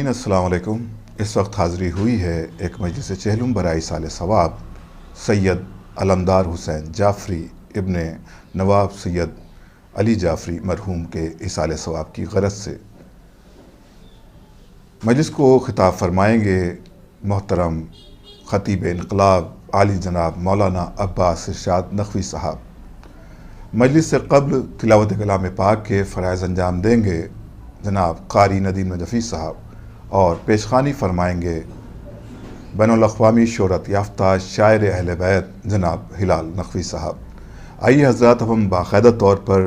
السلام علیکم۔ اس وقت حاضری ہوئی ہے ایک مجلس چہلم برائے ایصال ثواب سید علمدار حسین جعفری ابن نواب سید علی جعفری مرحوم کے ایصال ثواب کی غرض سے۔ مجلس کو خطاب فرمائیں گے محترم خطیب انقلاب عالی جناب مولانا عباس ارشاد نقوی صاحب۔ مجلس سے قبل تلاوت کلام پاک کے فرائض انجام دیں گے جناب قاری ندیم نجفی صاحب، اور پیشخوانی فرمائیں گے بین الاقوامی شہرت یافتہ شاعر اہل بیت جناب ہلال نقوی صاحب۔ آئیے حضرات، ہم باقاعدہ طور پر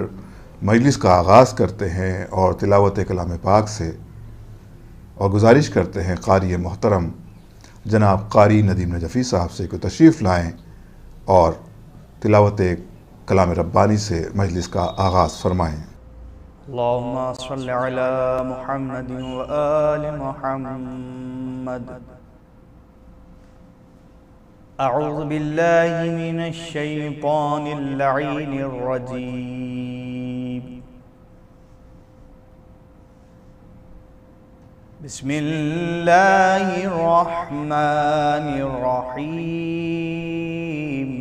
مجلس کا آغاز کرتے ہیں اور تلاوت کلام پاک سے، اور گزارش کرتے ہیں قاری محترم جناب قاری ندیم نجفی صاحب سے کہ تشریف لائیں اور تلاوت کلام ربانی سے مجلس کا آغاز فرمائیں۔ اللہم صل علی محمد و آل محمد۔ اعوذ باللہ من الشیطان اللعین الرجیم۔ بسم اللہ الرحمن الرحیم۔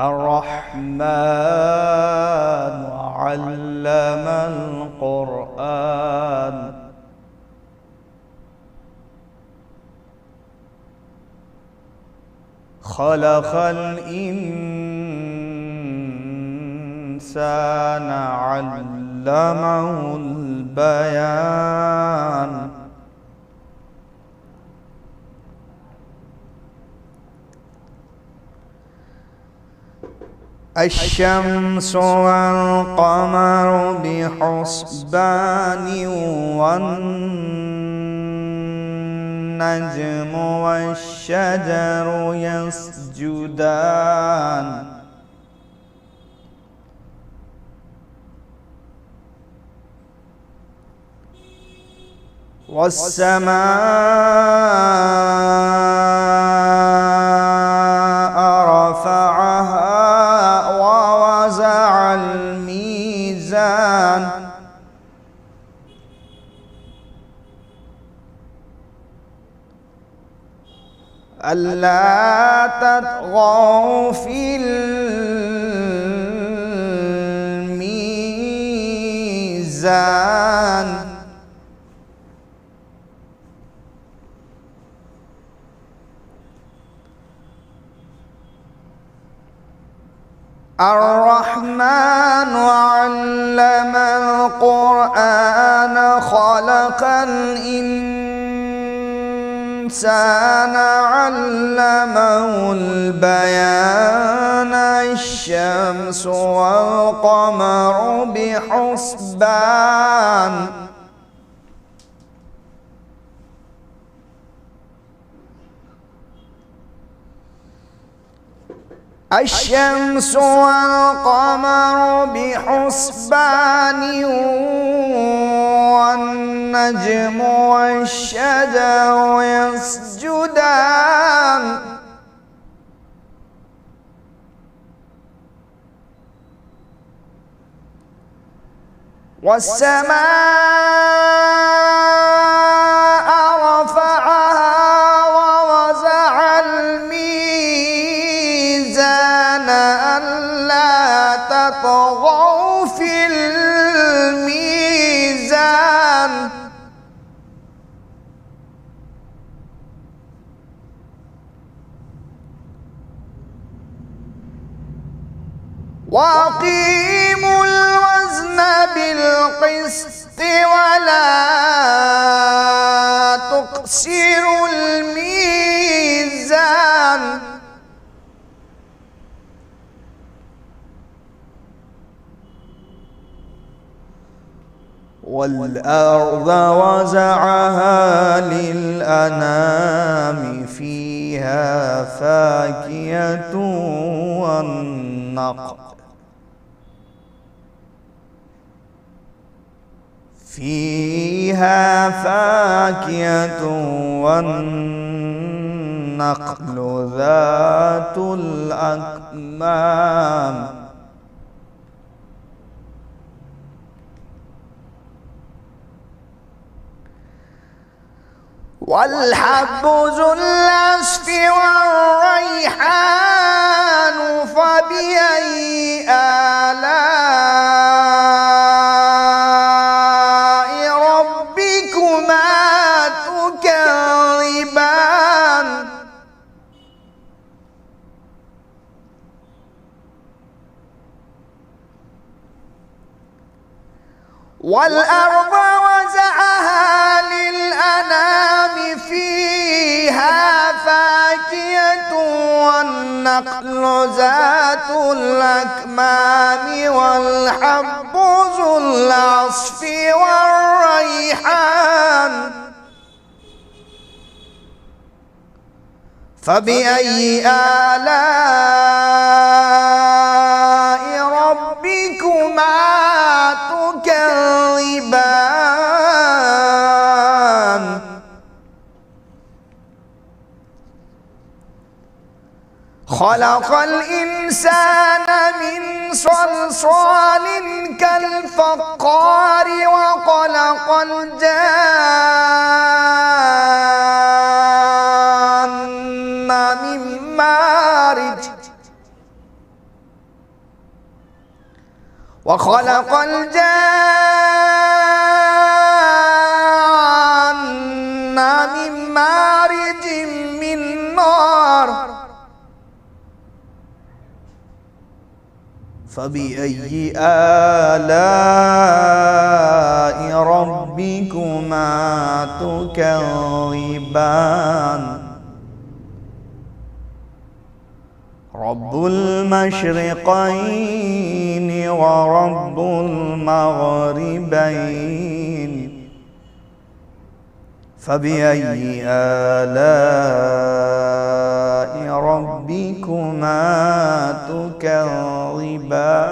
الرحمن علم القرآن۔ خلق الإنسان علمه البيان۔ الشمس والقمر بحسبان والنجم والشجر يسجدان۔ والسماء رفعها ووضع الميزان۔ ألا تطغوا في الميزان۔ الرحمن علم القرآن خلق الإنسان علمه البيان۔ الشمس والقمر بحسبان۔ الشمس والقمر بحسبان والنجم والشجر يسجدان۔ والسماء رفعها ووضع الميزان ألا تطغوا في الميزان۔ وأقيموا الوزن بالقسط ولا تخسروا الميزان۔ والأرض وضعها للأنام فيها فاكهة والنخل والنخل ذات الأكمام والحب ذو العصف والريحان فبأي آلاء ربكما تكذبان والأرض وزعها للأنام فيها فاكهة والنخل ذات الأكمام والحب ذو العصف والريحان فبأي آلاء ربكما تكذبان خلق الإنسان من صلصال كالفخار وخلق الجان من مارج وخلق الجان من مارج من نار فبأي آلاء ربكما تكذبان رب المشرقين ورب المغربين فبأي آلاء ربكما تكذبان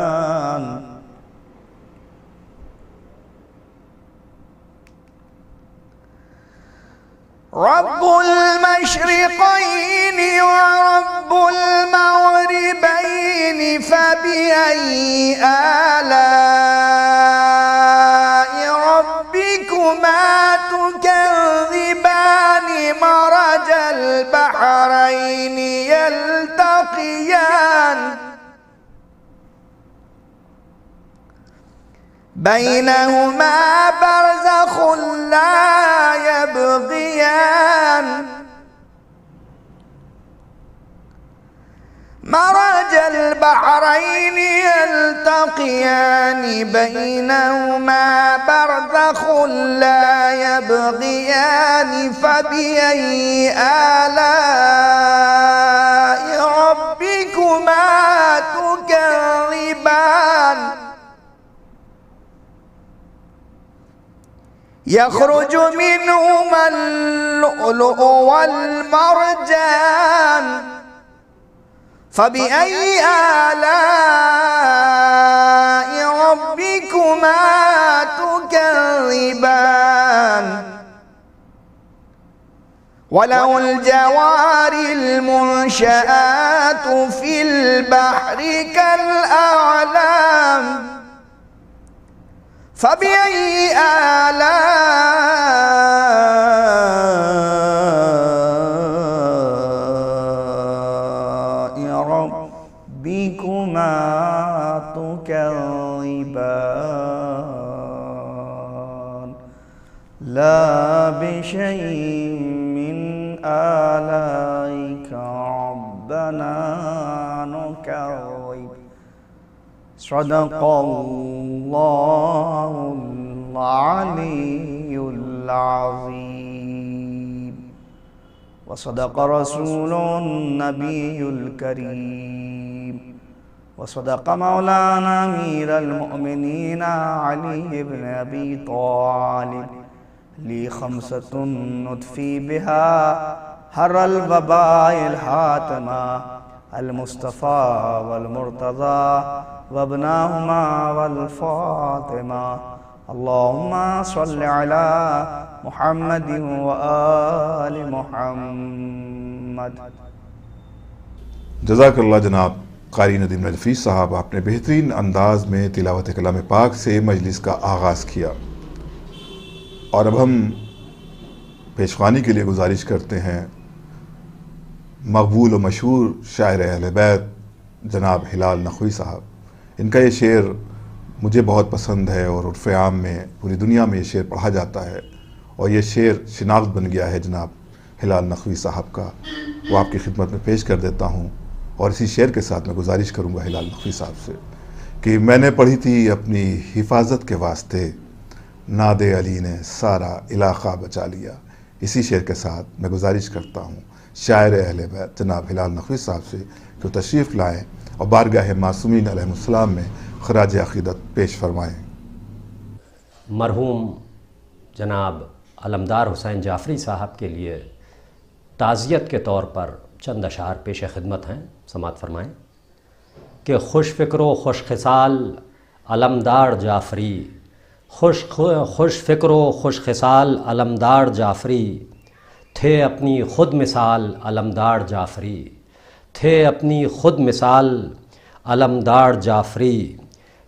رب المشرقين ورب المغربين فبأي آلاء ربكما تكذبان مرج البحرين يلتقيان بينهما برزخ لا يبغيان مرج البحرين يلتقيان بينهما برزخ لا يبغيان فبأي آلاء ربكما تكذبان يخرج منهما اللؤلؤ والمرجان فبأي آلاء ربكما تكذبان وله الجوار المنشآت في البحر كالأعلام فبأي آلاء ربكما تكذبان لا بشيء من آلائك ربنا نكذب صدق الله العلي العظيم وصدق رسول النبي الكريم وصدق مولانا أمير المؤمنين علي بن أبي طالب لي خمسة نطفي بها حر الوباء الحاتمة المصطفى والمرتضى وابناهما والفاطمة اللهم صل على محمد وآل محمد. جزاک اللہ جناب قاری ندیم نجفی صاحب، آپ نے بہترین انداز میں تلاوت کلام پاک سے مجلس کا آغاز کیا، اور اب ہم پیشخوانی کے لیے گزارش کرتے ہیں مقبول و مشہور شاعر اہل بیت جناب ہلال نقوی صاحب. ان کا یہ شعر مجھے بہت پسند ہے اور عرف عام میں پوری دنیا میں یہ شعر پڑھا جاتا ہے، اور یہ شعر شناخت بن گیا ہے جناب ہلال نقوی صاحب کا. وہ آپ کی خدمت میں پیش کر دیتا ہوں، اور اسی شعر کے ساتھ میں گزارش کروں گا ہلال نقوی صاحب سے کہ میں نے پڑھی تھی اپنی حفاظت کے واسطے، ناد علی نے سارا علاقہ بچا لیا. اسی شعر کے ساتھ میں گزارش کرتا ہوں شاعر اہل بیت جناب ہلال نقوی صاحب سے کہ وہ تشریف لائیں اور بارگاہ معصومین علیہ السلام میں خراج عقیدت پیش فرمائیں. مرحوم جناب علمدار حسین جعفری صاحب کے لیے تعزیت کے طور پر چند اشعار پیش خدمت ہیں، سماعت فرمائیں کہ خوش فکر و خوش خصال علمدار جعفری، خوش فکر و خوش خصال علمدار جعفری، تھے اپنی خود مثال علمدار جعفری، تھے اپنی خود مثال علمدار جعفری،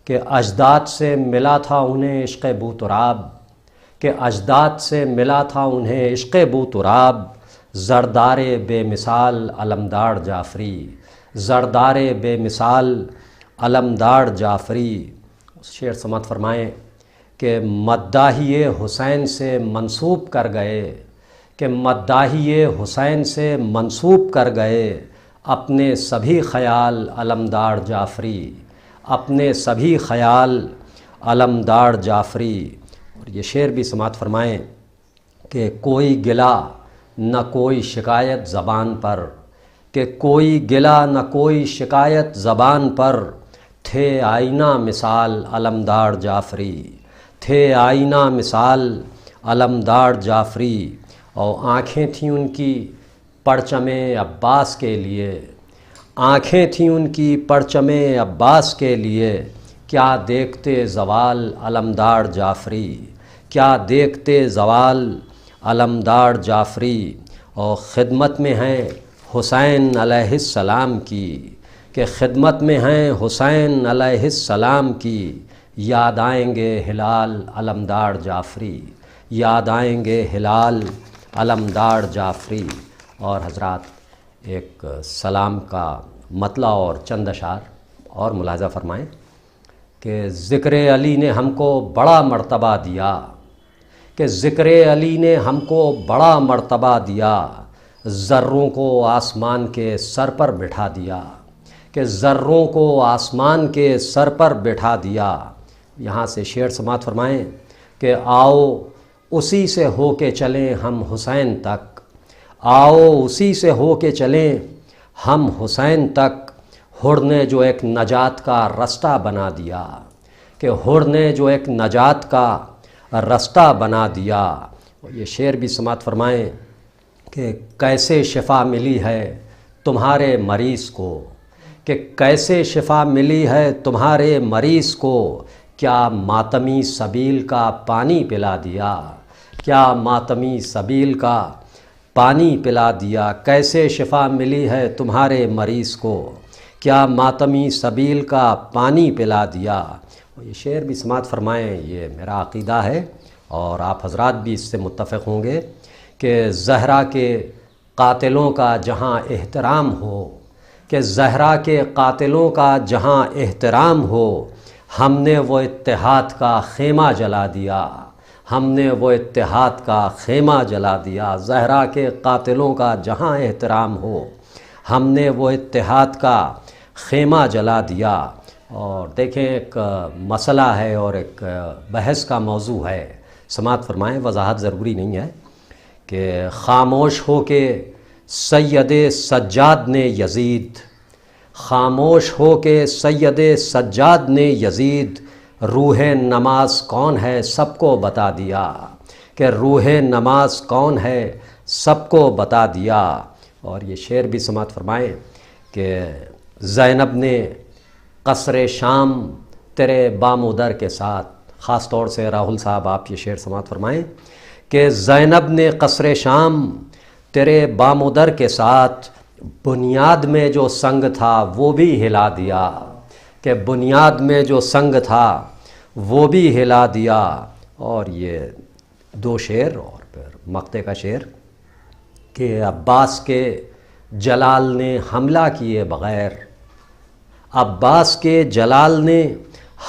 کہ اجداد سے ملا تھا انہیں عشق بو تراب، کہ اجداد سے ملا تھا انہیں عشق بو تراب، زردار بے مثال علمدار جعفری، زردار بے مثال علمدار جعفری. شعر سماعت فرمائیں کہ مداحی حسین سے منسوب کر گئے، کہ مداحی حسین سے منسوب کر گئے اپنے سبھی خیال علمدار جعفری، اپنے سبھی خیال علمدار جعفری. اور یہ شعر بھی سماعت فرمائیں کہ کوئی گلہ نہ کوئی شکایت زبان پر، کہ کوئی گلہ نہ کوئی شکایت زبان پر، تھے آئینہ مثال علمدار جعفری، تھے آئینہ مثال علمدار جعفری. اور آنکھیں تھیں ان کی پرچم عباس کے لیے، آنکھیں تھیں ان کی پرچم عباس کے لیے، کیا دیکھتے زوال علمدار جعفری، کیا دیکھتے زوال علمدار جعفری. اور خدمت میں ہیں حسین علیہ السلام کی، کہ خدمت میں ہیں حسین علیہ السلام کی، یاد آئیں گے ہلال علمدار جعفری، یاد آئیں گے ہلال علمدار جعفری. اور حضرات ایک سلام کا مطلع اور چند اشعار اور ملاحظہ فرمائیں کہ ذکر علی نے ہم کو بڑا مرتبہ دیا، کہ ذکر علی نے ہم کو بڑا مرتبہ دیا، ذروں کو آسمان کے سر پر بٹھا دیا، کہ ذروں کو آسمان کے سر پر بٹھا دیا. یہاں سے شعر سماعت فرمائیں کہ آؤ اسی سے ہو کے چلیں ہم حسین تک، آؤ اسی سے ہو کے چلیں ہم حسین تک، ہر نے جو ایک نجات کا رستہ بنا دیا، کہ ہر نے جو ایک نجات کا رستہ بنا دیا. یہ شعر بھی سماعت فرمائیں کہ کیسے شفا ملی ہے تمہارے مریض کو، کہ کیسے شفا ملی ہے تمہارے مریض کو، کیا ماتمی سبیل کا پانی پلا دیا، کیا ماتمی سبیل کا پانی پلا دیا، کیسے شفا ملی ہے تمہارے مریض کو، کیا ماتمی سبیل کا پانی پلا دیا. یہ شعر بھی سماعت فرمائیں، یہ میرا عقیدہ ہے اور آپ حضرات بھی اس سے متفق ہوں گے کہ زہرا کے قاتلوں کا جہاں احترام ہو، کہ زہرا کے قاتلوں کا جہاں احترام ہو، ہم نے وہ اتحاد کا خیمہ جلا دیا، ہم نے وہ اتحاد کا خیمہ جلا دیا. زہرا کے قاتلوں کا جہاں احترام ہو، ہم نے وہ اتحاد کا خیمہ جلا دیا. اور دیکھیں ایک مسئلہ ہے اور ایک بحث کا موضوع ہے، سماعت فرمائیں، وضاحت ضروری نہیں ہے کہ خاموش ہو کے سید سجاد نے یزید، خاموش ہو کے سید سجاد نے یزید، روح نماز کون ہے سب کو بتا دیا، کہ روح نماز کون ہے سب کو بتا دیا. اور یہ شعر بھی سماعت فرمائیں کہ زینب نے قصر شام تیرے بامودر کے ساتھ، خاص طور سے راہل صاحب آپ یہ شعر سماعت فرمائیں کہ زینب نے قصر شام تیرے بامودر کے ساتھ، بنیاد میں جو سنگ تھا وہ بھی ہلا دیا، کہ بنیاد میں جو سنگ تھا وہ بھی ہلا دیا. اور یہ دو شعر اور پھر مقطع کا شعر کہ عباس کے جلال نے حملہ کیے بغیر، عباس کے جلال نے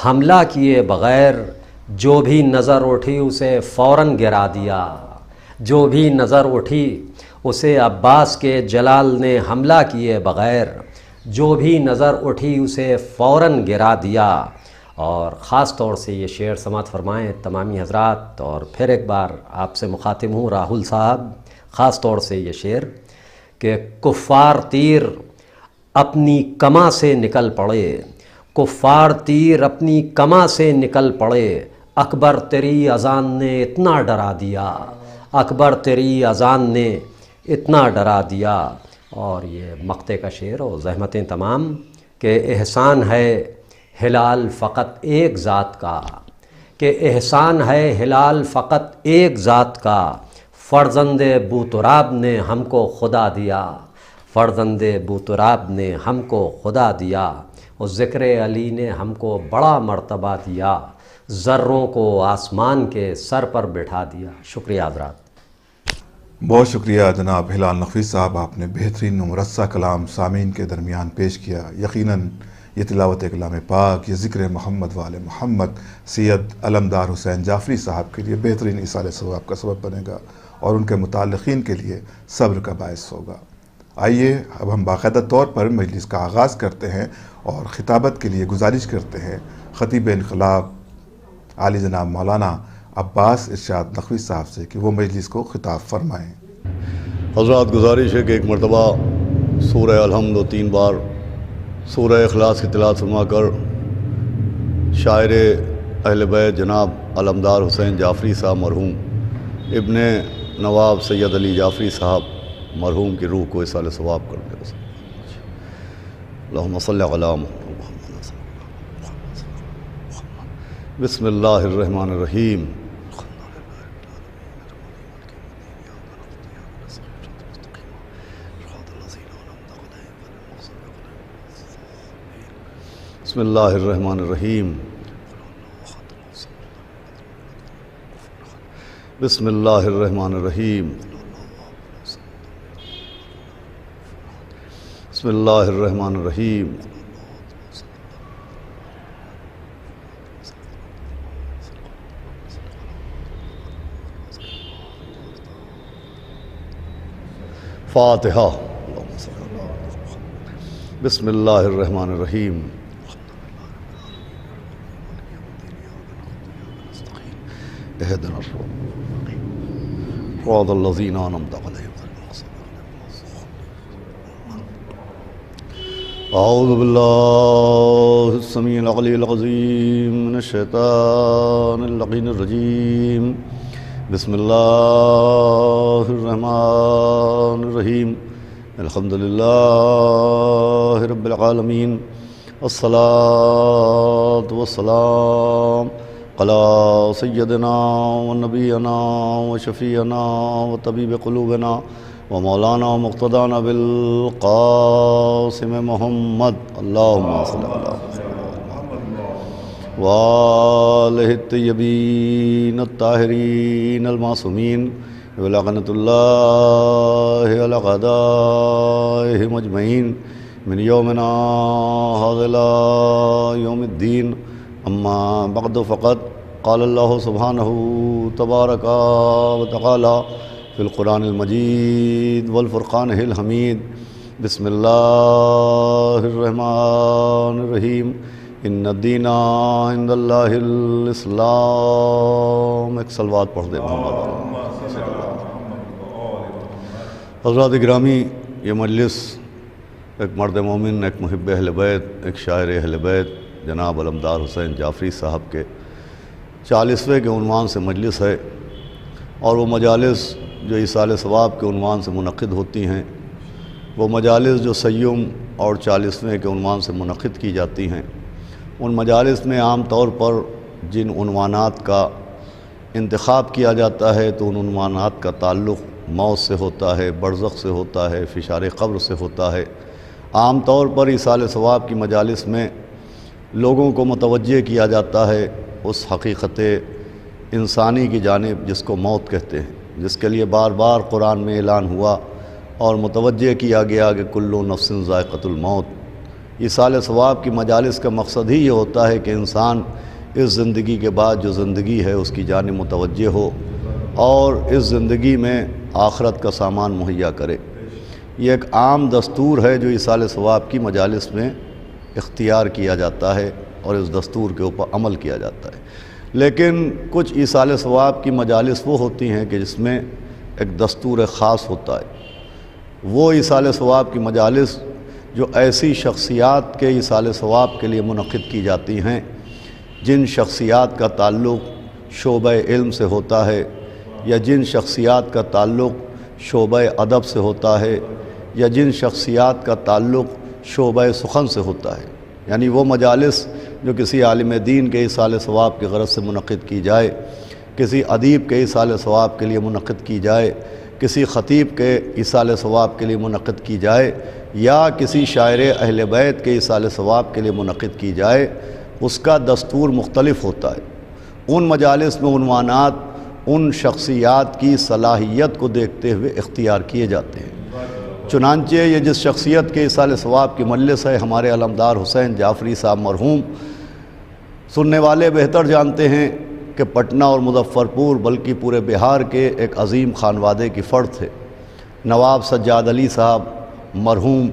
حملہ کیے بغیر، جو بھی نظر اٹھی اسے فوراً گرا دیا، جو بھی نظر اٹھی اسے عباس کے جلال نے حملہ کیے بغیر، جو بھی نظر اٹھی اسے فوراً گرا دیا۔ اور خاص طور سے یہ شعر سماعت فرمائیں تمامی حضرات، اور پھر ایک بار آپ سے مخاطب ہوں راہل صاحب، خاص طور سے یہ شعر کہ کفار تیر اپنی کماں سے نکل پڑے، کفار تیر اپنی کماں سے نکل پڑے، اکبر تیری اذان نے اتنا ڈرا دیا، اکبر تیری اذان نے اتنا ڈرا دیا۔ اور یہ مقطع کا شعر اور زحمتیں تمام کہ احسان ہے ہلال فقط ایک ذات کا، کہ احسان ہے ہلال فقط ایک ذات کا، فرزند بوتراب نے ہم کو خدا دیا، فرزند بوتراب نے ہم کو خدا دیا، اور ذکر علی نے ہم کو بڑا مرتبہ دیا، ذروں کو آسمان کے سر پر بٹھا دیا۔ شکریہ حضرات۔ بہت شکریہ جناب ہلال نقوی صاحب، آپ نے بہترین و مرصع کلام سامعین کے درمیان پیش کیا۔ یقیناً یہ تلاوت کلام پاک، یہ ذکر محمد وآل محمد سید علمدار حسین جعفری صاحب کے لیے بہترین ایصال ثواب کا سبب بنے گا اور ان کے متعلقین کے لیے صبر کا باعث ہوگا۔ آئیے اب ہم باقاعدہ طور پر مجلس کا آغاز کرتے ہیں اور خطابت کے لیے گزارش کرتے ہیں خطیب انقلاب عالی جناب مولانا عباس ارشاد نقوی صاحب سے کہ وہ مجلس کو خطاب فرمائیں۔ حضرات، گزارش ہے کہ ایک مرتبہ سورہ الحمد و 3 بار سورہ اخلاص کی تلاوت فرما کر شاعر اہل بیت جناب علمدار حسین جعفری صاحب مرحوم ابن نواب سید علی جعفری صاحب مرحوم کی روح کو ایصال ثواب کر دے۔ اللہم صلی علی محمد۔ بسم اللہ الرحمن الرحیم۔ بسم اللہ الرحمن الرحیم۔ بسم اللہ الرحمن الرحیم۔ بسم اللہ الرحمن الرحیم۔ فاتحہ۔ بسم اللہ الرحمن الرحیم۔ اهدنا صراط الذين أنعمت عليهم أعوذ بالله السميع العلي العظيم من الشيطان اللعين الرجيم بسم الله الرحمن الرحيم الحمد لله رب العالمين الصلاة والسلام على سيدنا ونبينا وشفيعنا وطبيب قلوبنا ومولانا ومقتدانا بالقاسم محمد اللهم صل على وآله الطيبين الطاهرين المعصومين ولعنة الله على أعدائهم أجمعين من يومنا هذا إلى يوم الدين اما بعد فقد قال اللہ سبحانہ تبارک و تعالی فی القرآن المجید والفرقان الحمید بسم اللہ الرحمن الرحیم ان الدین عند اللہ الاسلام۔ ایک صلوات پڑھ دیں محمد۔ حضرات گرامی، یہ مجلس ایک مرد مومن، ایک محب اہل بیت، ایک شاعر اہل بیت جناب علمدار حسین جعفری صاحب کے 40ویں کے عنوان سے مجلس ہے، اور وہ مجالس جو ایصال ثواب کے عنوان سے منعقد ہوتی ہیں، وہ مجالس جو سیوم اور 40ویں کے عنوان سے منعقد کی جاتی ہیں، ان مجالس میں عام طور پر جن عنوانات کا انتخاب کیا جاتا ہے تو ان عنوانات کا تعلق موت سے ہوتا ہے، برزخ سے ہوتا ہے، فشار قبر سے ہوتا ہے۔ عام طور پر ایصال ثواب کی مجالس میں لوگوں کو متوجہ کیا جاتا ہے اس حقیقت انسانی کی جانب جس کو موت کہتے ہیں۔ جس کے لیے بار بار قرآن میں اعلان ہوا اور متوجہ کیا گیا کہ کل نفس ذائقۃ الموت۔ ایصال ثواب کی مجالس کا مقصد ہی یہ ہوتا ہے کہ انسان اس زندگی کے بعد جو زندگی ہے اس کی جانب متوجہ ہو اور اس زندگی میں آخرت کا سامان مہیا کرے۔ یہ ایک عام دستور ہے جو ایصال ثواب کی مجالس میں اختیار کیا جاتا ہے اور اس دستور کے اوپر عمل کیا جاتا ہے۔ لیکن کچھ ایصال ثواب کی مجالس وہ ہوتی ہیں کہ جس میں ایک دستور خاص ہوتا ہے۔ وہ ایصال ثواب کی مجالس جو ایسی شخصیات کے ایصال ثواب کے لیے منعقد کی جاتی ہیں جن شخصیات کا تعلق شعبہ علم سے ہوتا ہے، یا جن شخصیات کا تعلق شعبہ ادب سے ہوتا ہے، یا جن شخصیات کا تعلق شعبہ سخن سے ہوتا ہے۔ یعنی وہ مجالس جو کسی عالم دین کے ایصال ثواب کی غرض سے منعقد کی جائے، کسی ادیب کے ایصال ثواب کے لیے منعقد کی جائے، کسی خطیب کے ایصال ثواب کے لیے منعقد کی جائے، یا کسی شاعر اہل بیت کے ایصال ثواب کے لیے منعقد کی جائے، اس کا دستور مختلف ہوتا ہے۔ ان مجالس میں عنوانات ان شخصیات کی صلاحیت کو دیکھتے ہوئے اختیار کیے جاتے ہیں۔ چنانچہ یہ جس شخصیت کے ایصال ثواب کی مجلس ہے، ہمارے علمدار حسین جعفری صاحب مرحوم، سننے والے بہتر جانتے ہیں کہ پٹنہ اور مظفر پور بلکہ پورے بہار کے ایک عظیم خانوادے کی فرد تھے۔ نواب سجاد علی صاحب مرحوم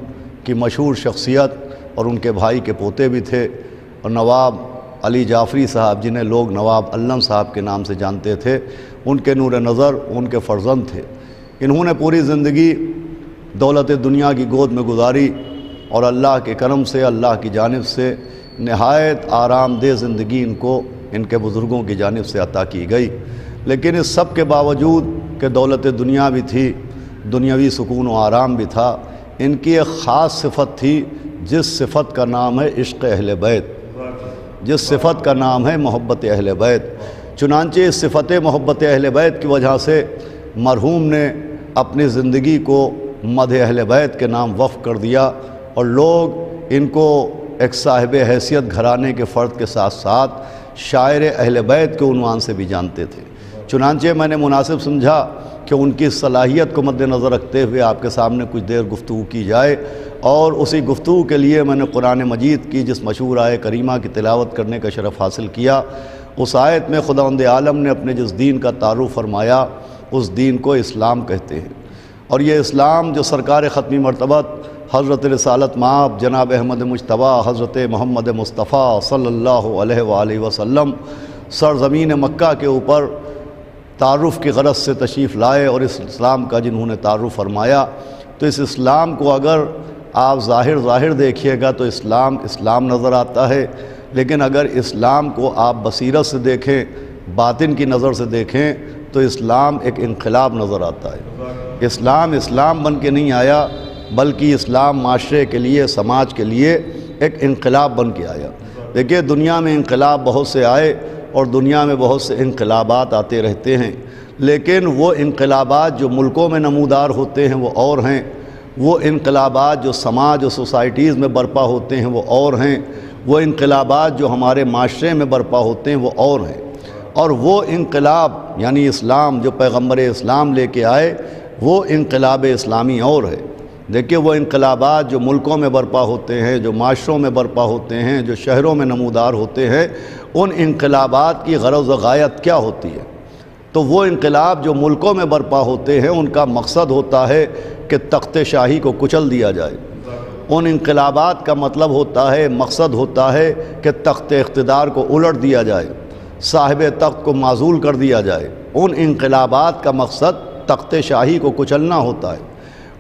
کی مشہور شخصیت اور ان کے بھائی کے پوتے بھی تھے، اور نواب علی جعفری صاحب جنہیں لوگ نواب علم صاحب کے نام سے جانتے تھے، ان کے نور نظر ان کے فرزند تھے۔ انہوں نے پوری زندگی دولت دنیا کی گود میں گزاری اور اللہ کے کرم سے، اللہ کی جانب سے نہایت آرام دہ زندگی ان کے بزرگوں کی جانب سے عطا کی گئی۔ لیکن اس سب کے باوجود کہ دولت دنیا بھی تھی، دنیاوی سکون و آرام بھی تھا، ان کی ایک خاص صفت تھی جس صفت کا نام ہے عشق اہل بیت، جس صفت کا نام ہے محبت اہل بیت۔ چنانچہ اس صفت محبت اہل بیت کی وجہ سے مرحوم نے اپنی زندگی کو مدح اہل بیت کے نام وقف کر دیا، اور لوگ ان کو ایک صاحب حیثیت گھرانے کے فرد کے ساتھ ساتھ شاعر اہل بیت کے عنوان سے بھی جانتے تھے۔ چنانچہ میں نے مناسب سمجھا کہ ان کی صلاحیت کو مد نظر رکھتے ہوئے آپ کے سامنے کچھ دیر گفتگو کی جائے، اور اسی گفتگو کے لیے میں نے قرآن مجید کی جس مشہور آیہ کریمہ کی تلاوت کرنے کا شرف حاصل کیا۔ اس آیت میں خداوند عالم نے اپنے جس دین کا تعارف فرمایا، اس دین کو اسلام کہتے ہیں، اور یہ اسلام جو سرکار ختمی مرتبت حضرت رسالت مآب جناب احمد مجتبیٰ حضرت محمد مصطفیٰ صلی اللہ علیہ وآلہ وسلم سرزمین مکہ کے اوپر تعارف کی غرض سے تشریف لائے، اور اس اسلام کا جنہوں نے تعارف فرمایا، تو اس اسلام کو اگر آپ ظاہر دیکھیے گا تو اسلام نظر آتا ہے، لیکن اگر اسلام کو آپ بصیرت سے دیکھیں، باطن کی نظر سے دیکھیں، تو اسلام ایک انقلاب نظر آتا ہے۔ اسلام بن کے نہیں آیا، بلکہ اسلام معاشرے کے لیے، سماج کے لیے ایک انقلاب بن کے آیا۔ دیکھیے دنیا میں انقلاب بہت سے آئے، اور دنیا میں بہت سے انقلابات آتے رہتے ہیں، لیکن وہ انقلابات جو ملکوں میں نمودار ہوتے ہیں وہ اور ہیں، وہ انقلابات جو سماج و سوسائٹیز میں برپا ہوتے ہیں وہ اور ہیں، وہ انقلابات جو ہمارے معاشرے میں برپا ہوتے ہیں وہ اور ہیں، اور وہ انقلاب یعنی اسلام جو پیغمبر اسلام لے کے آئے، وہ انقلاب اسلامی اور ہے۔ دیکھیے وہ انقلابات جو ملکوں میں برپا ہوتے ہیں، جو معاشروں میں برپا ہوتے ہیں، جو شہروں میں نمودار ہوتے ہیں، ان انقلابات کی غرض و غایت کیا ہوتی ہے؟ تو وہ انقلاب جو ملکوں میں برپا ہوتے ہیں ان کا مقصد ہوتا ہے کہ تخت شاہی کو کچل دیا جائے۔ ان انقلابات کا مطلب ہوتا ہے، مقصد ہوتا ہے کہ تخت اقتدار کو الٹ دیا جائے، صاحب تخت کو معزول کر دیا جائے۔ ان انقلابات کا مقصد تخت شاہی کو کچلنا ہوتا ہے،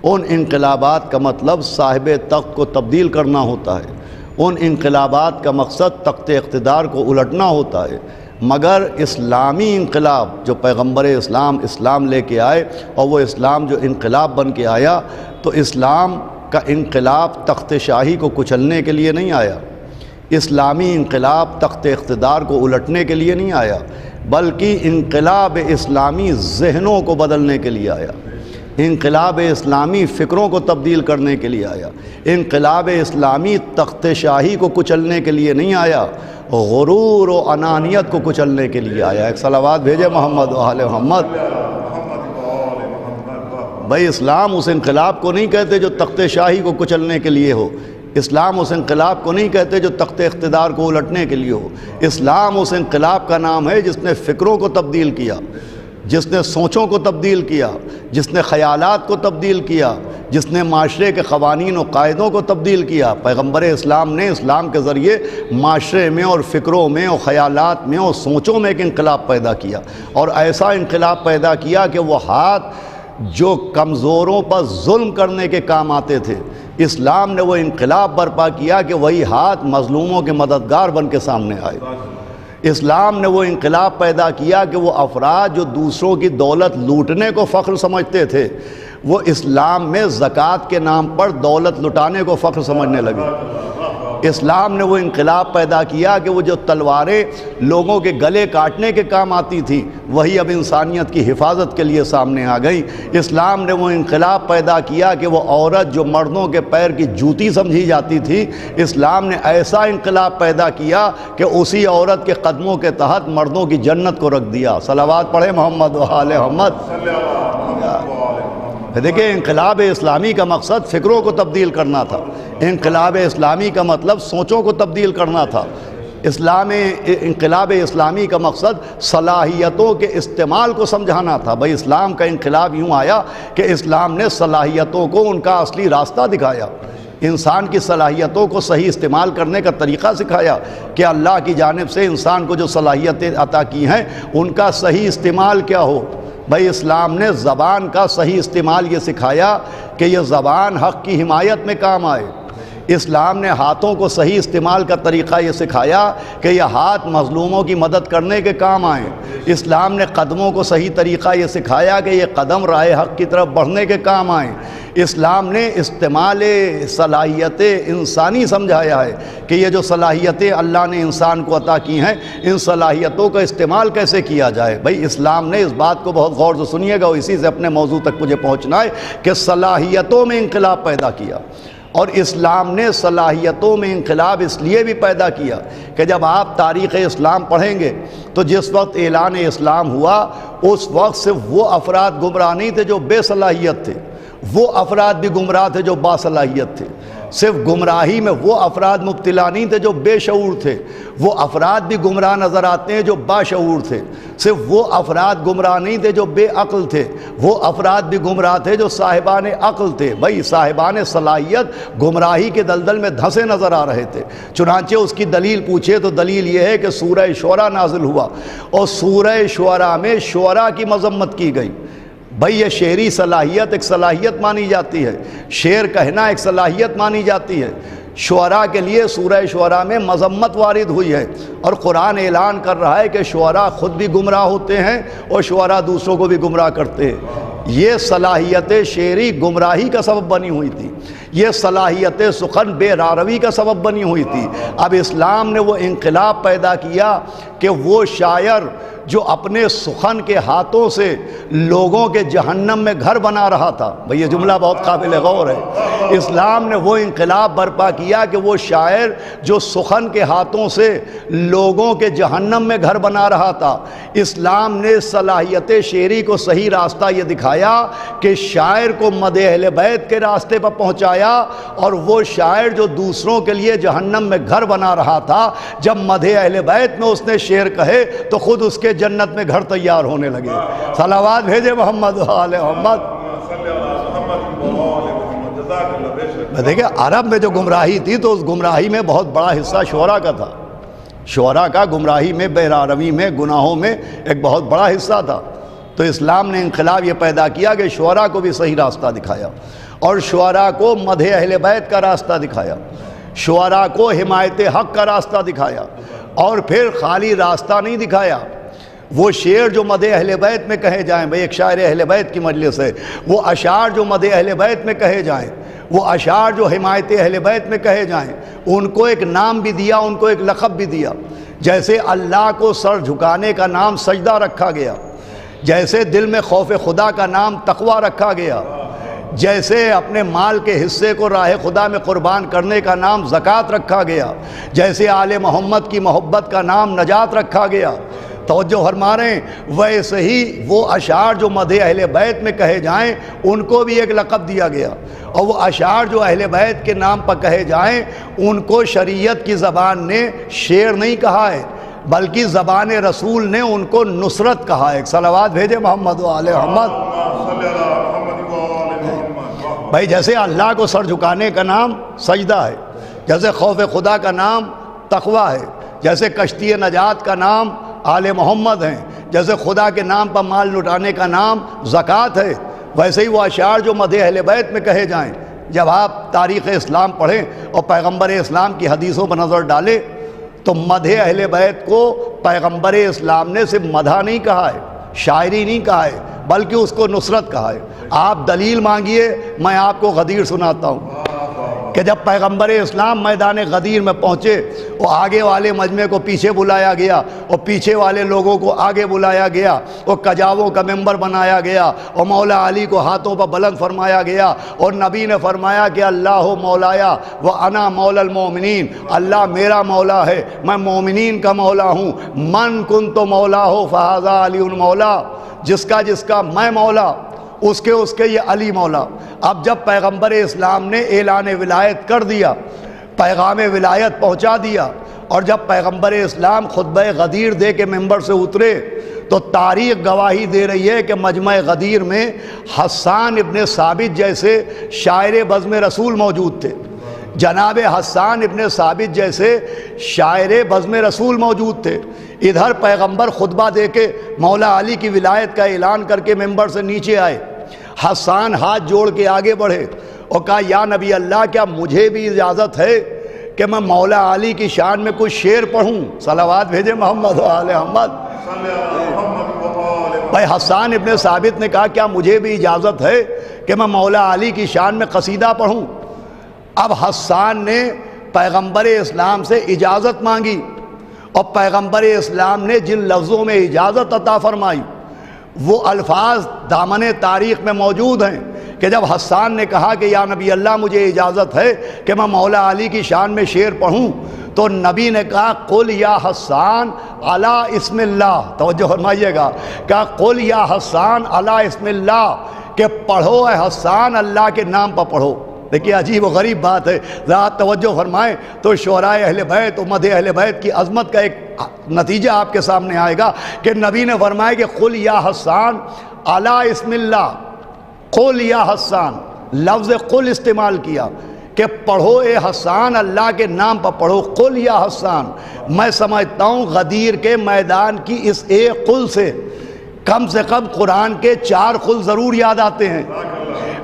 ان انقلابات کا مطلب صاحب تخت کو تبدیل کرنا ہوتا ہے، ان انقلابات کا مقصد تخت اقتدار کو الٹنا ہوتا ہے۔ مگر اسلامی انقلاب جو پیغمبر اسلام لے کے آئے، اور وہ اسلام جو انقلاب بن کے آیا، تو اسلام کا انقلاب تخت شاہی کو کچلنے کے لیے نہیں آیا، اسلامی انقلاب تخت اقتدار کو الٹنے کے لیے نہیں آیا، بلکہ انقلاب اسلامی ذہنوں کو بدلنے کے لیے آیا، انقلاب اسلامی فکروں کو تبدیل کرنے کے لیے آیا، انقلاب اسلامی تخت شاہی کو کچلنے کے لیے نہیں آیا، غرور و انانیت کو کچلنے کے لیے آیا۔ ایک صلوات بھیجے محمد و آل محمد۔ بھائی اسلام اس انقلاب کو نہیں کہتے جو تخت شاہی کو کچلنے کے لیے ہو، اسلام اس انقلاب کو نہیں کہتے جو تخت اقتدار کو الٹنے کے لیے ہو، اسلام اس انقلاب کا نام ہے جس نے فکروں کو تبدیل کیا، جس نے سوچوں کو تبدیل کیا، جس نے خیالات کو تبدیل کیا، جس نے معاشرے کے قوانین و قاعدوں کو تبدیل کیا۔ پیغمبر اسلام نے اسلام کے ذریعے معاشرے میں اور فکروں میں اور خیالات میں اور سوچوں میں ایک انقلاب پیدا کیا، اور ایسا انقلاب پیدا کیا کہ وہ ہاتھ جو کمزوروں پر ظلم کرنے کے کام آتے تھے، اسلام نے وہ انقلاب برپا کیا کہ وہی ہاتھ مظلوموں کے مددگار بن کے سامنے آئے۔ اسلام نے وہ انقلاب پیدا کیا کہ وہ افراد جو دوسروں کی دولت لوٹنے کو فخر سمجھتے تھے، وہ اسلام میں زکوٰۃ کے نام پر دولت لٹانے کو فخر سمجھنے لگے۔ اسلام نے وہ انقلاب پیدا کیا کہ وہ جو تلواریں لوگوں کے گلے کاٹنے کے کام آتی تھیں، وہی اب انسانیت کی حفاظت کے لیے سامنے آ گئی۔ اسلام نے وہ انقلاب پیدا کیا کہ وہ عورت جو مردوں کے پیر کی جوتی سمجھی جاتی تھی، اسلام نے ایسا انقلاب پیدا کیا کہ اسی عورت کے قدموں کے تحت مردوں کی جنت کو رکھ دیا۔ صلوات پڑھے محمد و آل محمد۔ دیکھیں، انقلاب اسلامی کا مقصد فکروں کو تبدیل کرنا تھا، انقلاب اسلامی کا مطلب سوچوں کو تبدیل کرنا تھا، انقلاب اسلامی کا مقصد صلاحیتوں کے استعمال کو سمجھانا تھا۔ بھائی اسلام کا انقلاب یوں آیا کہ اسلام نے صلاحیتوں کو ان کا اصلی راستہ دکھایا، انسان کی صلاحیتوں کو صحیح استعمال کرنے کا طریقہ سکھایا کہ اللہ کی جانب سے انسان کو جو صلاحیتیں عطا کی ہیں ان کا صحیح استعمال کیا ہو۔ بھائی اسلام نے زبان کا صحیح استعمال یہ سکھایا کہ یہ زبان حق کی حمایت میں کام آئے۔ اسلام نے ہاتھوں کو صحیح استعمال کا طریقہ یہ سکھایا کہ یہ ہاتھ مظلوموں کی مدد کرنے کے کام آئیں۔ اسلام نے قدموں کو صحیح طریقہ یہ سکھایا کہ یہ قدم راہ حق کی طرف بڑھنے کے کام آئیں۔ اسلام نے استعمال صلاحیتیں انسانی سمجھایا ہے کہ یہ جو صلاحیتیں اللہ نے انسان کو عطا کی ہیں، ان صلاحیتوں کا استعمال کیسے کیا جائے۔ بھائی اسلام نے اس بات کو بہت غور سے سنیے گا، اور اسی سے اپنے موضوع تک مجھے پہنچنا ہے کہ صلاحیتوں میں انقلاب پیدا کیا۔ اور اسلام نے صلاحیتوں میں انقلاب اس لیے بھی پیدا کیا کہ جب آپ تاریخ اسلام پڑھیں گے تو جس وقت اعلان اسلام ہوا اس وقت صرف وہ افراد گمراہ نہیں تھے جو بے صلاحیت تھے، وہ افراد بھی گمراہ تھے جو باصلاحیت تھے۔ صرف گمراہی میں وہ افراد مبتلا نہیں تھے جو بے شعور تھے، وہ افراد بھی گمراہ نظر آتے ہیں جو باشعور تھے۔ صرف وہ افراد گمراہ نہیں تھے جو بے عقل تھے، وہ افراد بھی گمراہ تھے جو صاحبان عقل تھے۔ بھائی صاحبان صلاحیت گمراہی کے دلدل میں دھنسے نظر آ رہے تھے۔ چنانچہ اس کی دلیل پوچھے تو دلیل یہ ہے کہ سورہ شعراء نازل ہوا، اور سورہ شعراء میں شعراء کی مذمت کی گئی۔ بھئی یہ شعری صلاحیت ایک صلاحیت مانی جاتی ہے، شعر کہنا ایک صلاحیت مانی جاتی ہے۔ شعراء کے لیے سورہ شعراء میں مذمت وارد ہوئی ہے، اور قرآن اعلان کر رہا ہے کہ شعراء خود بھی گمراہ ہوتے ہیں اور شعراء دوسروں کو بھی گمراہ کرتے ہیں۔ یہ صلاحیت شعری گمراہی کا سبب بنی ہوئی تھی، یہ صلاحیت سخن بے راروی کا سبب بنی ہوئی تھی۔ اب اسلام نے وہ انقلاب پیدا کیا کہ وہ شاعر جو اپنے سخن کے ہاتھوں سے لوگوں کے جہنم میں گھر بنا رہا تھا، بھئی یہ جملہ بہت قابل غور ہے، اسلام نے وہ انقلاب برپا کیا کہ وہ شاعر جو سخن کے ہاتھوں سے لوگوں کے جہنم میں گھر بنا رہا تھا، اسلام نے صلاحیت شعری کو صحیح راستہ یہ دکھایا کہ شاعر کو مدح اہل بیت کے راستے پر پہنچایا، اور وہ شاعر جو دوسروں کے لیے جہنم میں گھر بنا رہا تھا، جب مدح اہل بیت میں اس نے شعر کہے تو خود اس کے جنت میں گھر تیار ہونے لگے۔ صلوات بھیجے محمد و آل محمد۔ دیکھیں عرب میں جو گمراہی تھی تو اس گمراہی میں بہت بڑا حصہ شعراء کا تھا، شعراء کا گمراہی میں، بے راروی میں، گناہوں میں ایک بہت بڑا حصہ تھا۔ تو اسلام نے انقلاب یہ پیدا کیا کہ شعراء کو بھی صحیح راستہ دکھایا، اور شعراء کو مدح اہل بیت کا راستہ دکھایا، شعراء کو حمایت حق کا راستہ دکھایا، اور پھر خالی راستہ نہیں دکھایا، وہ شعر جو مدح اہل بیت میں کہے جائیں، بھئی ایک شاعر اہل بیت کی مجلس ہے، وہ اشعار جو مدح اہل بیت میں کہے جائیں، وہ اشعار جو حمایت اہل بیت میں کہے جائیں، ان کو ایک نام بھی دیا، ان کو ایک لقب بھی دیا۔ جیسے اللہ کو سر جھکانے کا نام سجدہ رکھا گیا، جیسے دل میں خوف خدا کا نام تقویٰ رکھا گیا، جیسے اپنے مال کے حصے کو راہ خدا میں قربان کرنے کا نام زکوٰۃ رکھا گیا، جیسے آل محمد کی محبت کا نام نجات رکھا گیا، توجہ فرما رہے ہیں، ویسے ہی وہ اشعار جو مدح اہل بیت میں کہے جائیں ان کو بھی ایک لقب دیا گیا، اور وہ اشعار جو اہل بیت کے نام پر کہے جائیں ان کو شریعت کی زبان نے شعر نہیں کہا ہے، بلکہ زبان رسول نے ان کو نصرت کہا ہے۔ صلوات بھیجے محمد و آل محمد۔ بھائی جیسے اللہ کو سر جھکانے کا نام سجدہ ہے، جیسے خوف خدا کا نام تقویٰ ہے، جیسے کشتی نجات کا نام آل محمد ہیں، جیسے خدا کے نام پر مال لٹانے کا نام زکوٰۃ ہے، ویسے ہی وہ اشعار جو مدح اہل بیت میں کہے جائیں، جب آپ تاریخ اسلام پڑھیں اور پیغمبر اسلام کی حدیثوں پر نظر ڈالیں تو مدح اہل بیت کو پیغمبر اسلام نے صرف مدح نہیں کہا ہے، شاعری نہیں کہا ہے، بلکہ اس کو نصرت کہا ہے۔ آپ دلیل مانگیے، میں آپ کو غدیر سناتا ہوں کہ جب پیغمبر اسلام میدان غدیر میں پہنچے، وہ آگے والے مجمع کو پیچھے بلایا گیا اور پیچھے والے لوگوں کو آگے بلایا گیا، وہ کجاووں کا ممبر بنایا گیا اور مولا علی کو ہاتھوں پر بلند فرمایا گیا، اور نبی نے فرمایا کہ اللہ مولایا وانا مولا المومنین، اللہ میرا مولا ہے، میں مومنین کا مولا ہوں، من کنت مولا ہو فہذا علی مولا، جس کا میں مولا اس کے یہ علی مولا۔ اب جب پیغمبر اسلام نے اعلان ولایت کر دیا، پیغام ولایت پہنچا دیا، اور جب پیغمبر اسلام خطبہ غدیر دے کے ممبر سے اترے تو تاریخ گواہی دے رہی ہے کہ مجمع غدیر میں حسان ابن ثابت جیسے شاعر بزم رسول موجود تھے، جناب حسان ابن ثابت جیسے شاعر بزم رسول موجود تھے۔ ادھر پیغمبر خطبہ دے کے مولا علی کی ولایت کا اعلان کر کے ممبر سے نیچے آئے، حسان ہاتھ جوڑ کے آگے بڑھے اور کہا یا نبی اللہ، کیا مجھے بھی اجازت ہے کہ میں مولا علی کی شان میں کچھ شعر پڑھوں؟ صلوات بھیجے محمد و آل محمد۔ بھائی حسان ابن ثابت نے کہا کیا مجھے بھی اجازت ہے کہ میں مولا علی کی شان میں قصیدہ پڑھوں؟ اب حسان نے پیغمبر اسلام سے اجازت مانگی، اور پیغمبر اسلام نے جن لفظوں میں اجازت عطا فرمائی وہ الفاظ دامن تاریخ میں موجود ہیں کہ جب حسان نے کہا کہ یا نبی اللہ مجھے اجازت ہے کہ میں مولا علی کی شان میں شعر پڑھوں، تو نبی نے کہا قل یا حسان علی اسم اللہ، توجہ فرمائیے گا، کہا قل یا حسان علی اسم اللہ، کہ پڑھو اے حسان اللہ کے نام پر پڑھو۔ دیکھیے عجیب و غریب بات ہے، ذرا توجہ فرمائیں تو شعراء اہل بیت و مدح اہل بیت کی عظمت کا ایک نتیجہ آپ کے سامنے آئے گا کہ نبی نے فرمایا کہ قل یا حسان علی اسم اللہ، قل یا حسان، لفظ قل استعمال کیا کہ پڑھو اے حسان اللہ کے نام پر پڑھو، قل یا حسان۔ میں سمجھتا ہوں غدیر کے میدان کی اس ایک قل سے کم قرآن کے 4 قل ضرور یاد آتے ہیں۔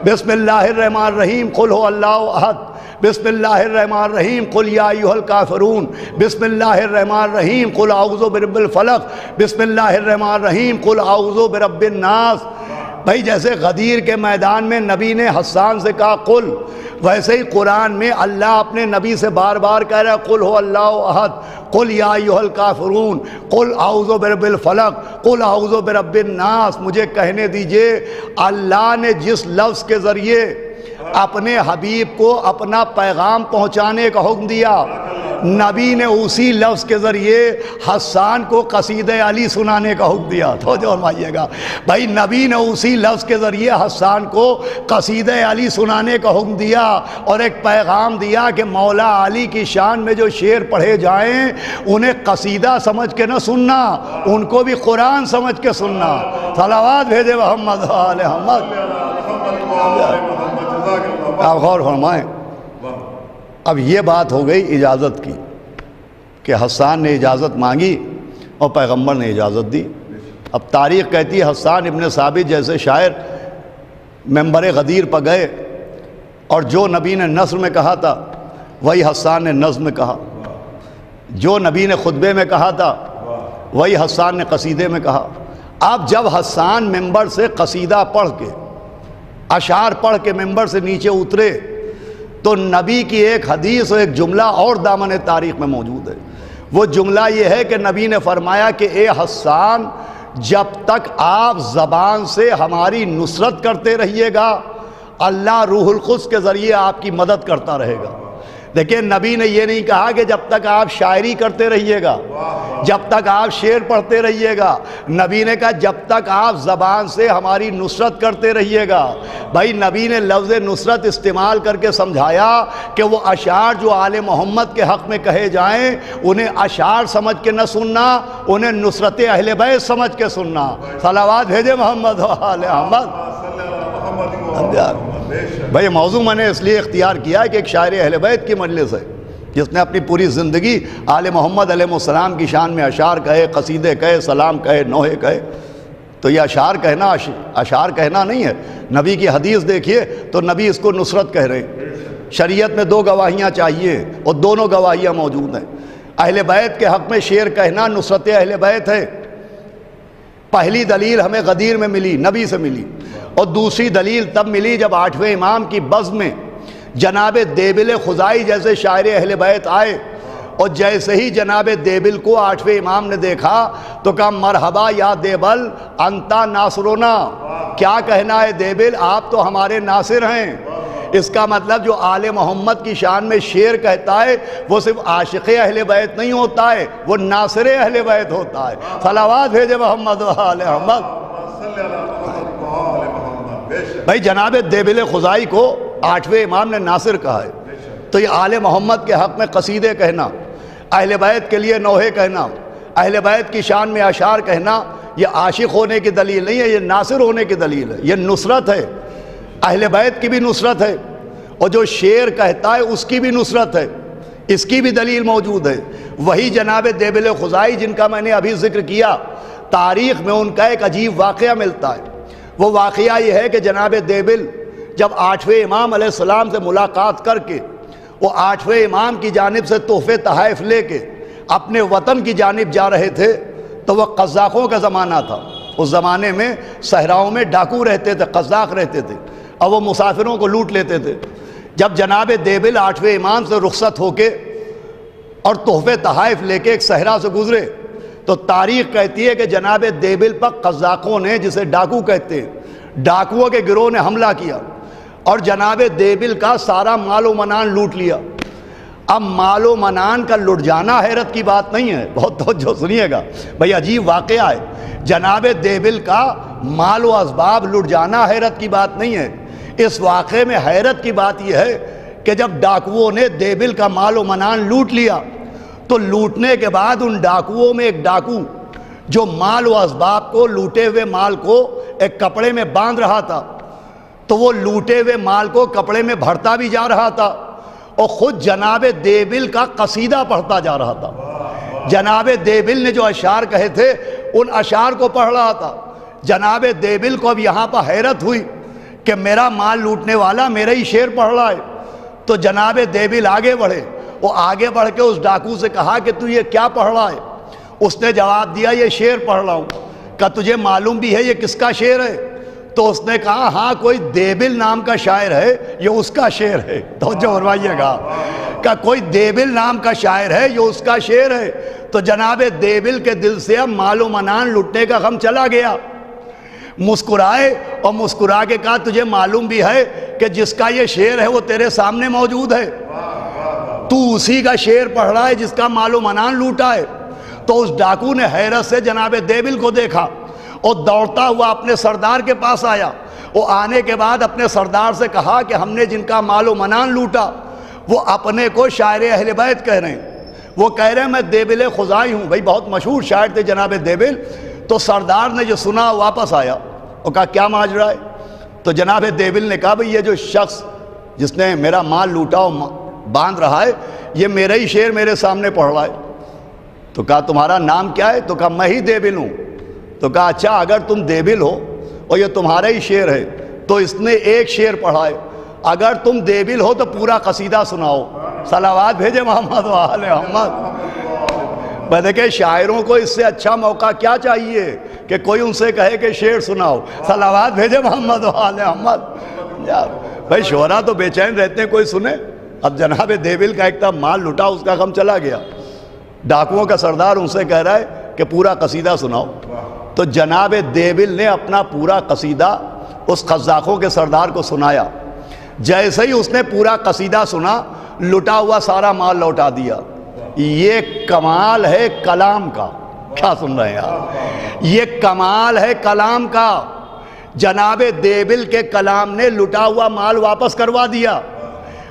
بسم اللہ الرحمن الرحیم قل هو اللہ احد، بسم اللہ الرحمن الرحیم قل یا ایھا الکافرون، بسم اللہ الرحمن الرحیم قل اعوذ برب الفلق، بسم اللہ الرحمن الرحیم قل اعوذ برب الناس۔ بھائی جیسے غدیر کے میدان میں نبی نے حسان سے کہا قل، ویسے ہی قرآن میں اللہ اپنے نبی سے بار بار کہہ رہا ہے قل هو اللہ احد، قل یا ایھا الکافرون، قل اعوذ برب الفلق، قل اعوذ برب الناس۔ مجھے کہنے دیجئے اللہ نے جس لفظ کے ذریعے اپنے حبیب کو اپنا پیغام پہنچانے کا حکم دیا، نبی نے اسی لفظ کے ذریعے حسان کو قصیدہ علی سنانے کا حکم دیا۔ توجہ فرمائیے گا بھائی، نبی نے اسی لفظ کے ذریعے حسان کو قصیدہ علی سنانے کا حکم دیا اور ایک پیغام دیا کہ مولا علی کی شان میں جو شعر پڑھے جائیں انہیں قصیدہ سمجھ کے نہ سننا، ان کو بھی قرآن سمجھ کے سننا۔ صلوات بھیجے محمد آل محمد۔ آپ غور فرمائیں، اب یہ بات ہو گئی اجازت کی کہ حسان نے اجازت مانگی اور پیغمبر نے اجازت دی۔ اب تاریخ کہتی ہے حسان ابن ثابت جیسے شاعر ممبر غدیر پر گئے اور جو نبی نے نثر میں کہا تھا وہی حسان نے نظم میں کہا، جو نبی نے خطبے میں کہا تھا وہی حسان نے قصیدے میں کہا۔ اب جب حسان ممبر سے قصیدہ پڑھ کے اشعار پڑھ کے ممبر سے نیچے اترے تو نبی کی ایک حدیث اور ایک جملہ اور دامن تاریخ میں موجود ہے۔ وہ جملہ یہ ہے کہ نبی نے فرمایا کہ اے حسان، جب تک آپ زبان سے ہماری نصرت کرتے رہیے گا اللہ روح القدس کے ذریعے آپ کی مدد کرتا رہے گا۔ دیکھیں نبی نے یہ نہیں کہا کہ جب تک آپ شاعری کرتے رہیے گا، جب تک آپ شعر پڑھتے رہیے گا، نبی نے کہا جب تک آپ زبان سے ہماری نصرت کرتے رہیے گا۔ بھائی نبی نے لفظ نصرت استعمال کر کے سمجھایا کہ وہ اشعار جو آل محمد کے حق میں کہے جائیں انہیں اشعار سمجھ کے نہ سننا، انہیں نصرت اہل بیت سمجھ کے سننا۔ صلوات بھیجے محمد و آل محمد۔ بھائی موضوع میں نے اس لیے اختیار کیا ہے کہ ایک شاعر اہل بیت کی مجلس ہے جس نے اپنی پوری زندگی آل محمد علیہ السلام کی شان میں اشعار کہے، قصیدے کہے، سلام کہے، نوحے کہے۔ تو یہ اشعار کہنا نہیں ہے۔ نبی کی حدیث دیکھیے تو نبی اس کو نصرت کہہ رہے ہیں۔ شریعت میں 2 گواہیاں چاہیے اور دونوں گواہیاں موجود ہیں۔ اہل بیت کے حق میں شعر کہنا نصرت اہل بیت ہے۔ پہلی دلیل ہمیں غدیر میں ملی، نبی سے ملی، اور دوسری دلیل تب ملی جب 8ویں امام کی بزم میں جناب دیبل خزائی جیسے شاعر اہل بیت آئے، اور جیسے ہی جناب دیبل کو 8ویں امام نے دیکھا تو کہا مرحبا یا دیبل انتا ناصرنا، کیا کہنا ہے دیبل، آپ تو ہمارے ناصر ہیں۔ اس کا مطلب جو آل محمد کی شان میں شعر کہتا ہے وہ صرف عاشق اہل بیت نہیں ہوتا ہے، وہ ناصر اہل بیت ہوتا ہے۔ صلوات بھیجے محمد و آل محمد۔ بھائی جناب دیبل خزائی کو 8ویں امام نے ناصر کہا ہے، تو یہ آل محمد کے حق میں قصیدے کہنا، اہل بیت کے لیے نوحے کہنا، اہل بیت کی شان میں اشعار کہنا، یہ عاشق ہونے کی دلیل نہیں ہے، یہ ناصر ہونے کی دلیل ہے، یہ نصرت ہے۔ اہل بیت کی بھی نصرت ہے، اور جو شعر کہتا ہے اس کی بھی نصرت ہے، اس کی بھی دلیل موجود ہے۔ وہی جناب دیبل خزائی جن کا میں نے ابھی ذکر کیا، تاریخ میں ان کا ایک عجیب واقعہ ملتا ہے۔ وہ واقعہ یہ ہے کہ جناب دیبل جب 8ویں امام علیہ السلام سے ملاقات کر کے وہ 8ویں امام کی جانب سے تحفے تحائف لے کے اپنے وطن کی جانب جا رہے تھے، تو وہ قزاقوں کا زمانہ تھا۔ اس زمانے میں صحراؤں میں ڈاکو رہتے تھے، قزاق رہتے تھے، اور وہ مسافروں کو لوٹ لیتے تھے۔ جب جناب دیبل 8ویں امام سے رخصت ہو کے اور تحفے تحائف لے کے ایک صحرا سے گزرے، تو تاریخ کہتی ہے کہ جناب دیبل پر قزاقوں نے، جسے ڈاکو کہتے ہیں، ڈاکوؤں کے گروہ نے حملہ کیا اور جناب دیبل کا سارا مال و منان لوٹ لیا۔ اب مال و منان کا لٹ جانا حیرت کی بات نہیں ہے، بہت توجہ سنیے گا بھئی، عجیب واقعہ ہے۔ جناب دیبل کا مال و اسباب لٹ جانا حیرت کی بات نہیں ہے۔ اس واقعے میں حیرت کی بات یہ ہے کہ جب ڈاکوؤں نے دیبل کا مال و منان لوٹ لیا، تو لوٹنے کے بعد ان ڈاکوؤں میں ایک ڈاکو جو مال و اسباب کو، لوٹے ہوئے مال کو ایک کپڑے میں باندھ رہا تھا، تو وہ لوٹے ہوئے مال کو کپڑے میں بھرتا بھی جا رہا تھا اور خود جناب دیبل کا قصیدہ پڑھتا جا رہا تھا۔ جناب دیبل نے جو اشعار کہے تھے ان اشعار کو پڑھ رہا تھا۔ جناب دیبل کو اب یہاں پر حیرت ہوئی کہ میرا مال لوٹنے والا میرا ہی شعر پڑھ رہا ہے۔ تو جناب دیبل آگے بڑھے، وہ آگے بڑھ کے اس ڈاکو سے کہا کہ تو یہ کیا پڑھ رہا ہے؟ اس نے جواب دیا یہ شعر پڑھ رہا ہوں۔ کہا تجھے معلوم بھی ہے یہ کس کا شعر ہے؟ تو اس نے کہا ہاں کوئی دیبل نام کا شاعر ہے، یہ اس کا شعر ہے۔ توجہ فرمائیے گا، کہ کوئی دیبل نام کا شاعر ہے، یہ اس کا شعر ہے۔ تو جناب دیبل کے دل سے اب مال و منان لٹنے کا غم چلا گیا۔ مسکرائے اور مسکرا کے کہا تجھے معلوم بھی ہے کہ جس کا یہ شعر ہے وہ تیرے سامنے موجود ہے، تو اسی کا شعر پڑھ رہا ہے جس کا مال و منان لوٹا ہے۔ تو اس ڈاکو نے حیرت سے جناب دیبل کو دیکھا اور دوڑتا ہوا اپنے سردار کے پاس آیا۔ وہ آنے کے بعد اپنے سردار سے کہا کہ ہم نے جن کا مال و منان لوٹا وہ اپنے کو شاعر اہل بیت کہہ رہے ہیں، وہ کہہ رہے ہیں میں دیبل خزائی ہوں۔ بھائی بہت مشہور شاعر تھے جناب دیبل۔ تو سردار نے جو سنا واپس آیا اور کہا کیا ماجرا ہے؟ تو جناب دیبل نے کہا بھئی یہ جو شخص جس نے میرا مال لوٹا اور باندھ رہا ہے یہ میرا ہی شعر میرے سامنے پڑھ رہا ہے۔ تو کہا تمہارا نام کیا ہے؟ تو کہا میں ہی دیبل ہوں۔ تو کہا اچھا اگر تم دیبل ہو اور یہ تمہارا ہی شعر ہے تو اس نے ایک شعر پڑھا ہے، اگر تم دیبل ہو تو پورا قصیدہ سناؤ۔ صلوات بھیجے محمد و آل محمد۔ میں دیکھیں شاعروں کو اس سے اچھا موقع کیا چاہیے کہ کوئی ان سے کہے کہ شعر سناؤ۔ صلوات بھیجے محمد و آل محمد۔ بھائی شعراء تو بے چین رہتے ہیں کوئی سنے۔ اب جناب دیبل کا ایک مال لٹا، اس کا غم چلا گیا۔ ڈاکوؤں کا سردار ان سے کہہ رہا ہے کہ پورا قصیدہ سناؤ۔ تو جناب دیبل نے اپنا پورا قصیدہ اس قزاقوں کے سردار کو سنایا۔ جیسے ہی اس نے پورا قصیدہ سنا لٹا ہوا سارا مال لوٹا دیا۔ یہ کمال ہے کلام کا۔ کیا سن رہے ہیں آپ؟ یہ کمال ہے کلام کا۔ جناب دیبل کے کلام نے لٹا ہوا مال واپس کروا دیا۔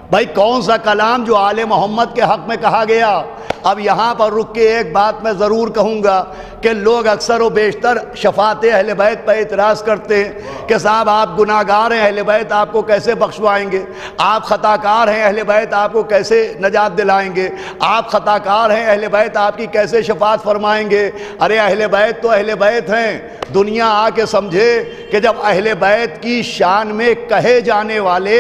بھائی کون سا کلام جو آل محمد کے حق میں کہا گیا؟ اب یہاں پر رک کے ایک بات میں ضرور کہوں گا کہ لوگ اکثر و بیشتر شفاعت اہل بیت پہ اعتراض کرتے ہیں کہ صاحب آپ گناہ گار ہیں، اہل بیت آپ کو کیسے بخشوائیں گے؟ آپ خطا کار ہیں، اہل بیت آپ کو کیسے نجات دلائیں گے؟ آپ خطا کار ہیں، اہل بیت آپ کی کیسے شفاعت فرمائیں گے؟ ارے اہل بیت تو اہل بیت ہیں۔ دنیا آ کے سمجھے کہ جب اہل بیت کی شان میں کہے جانے والے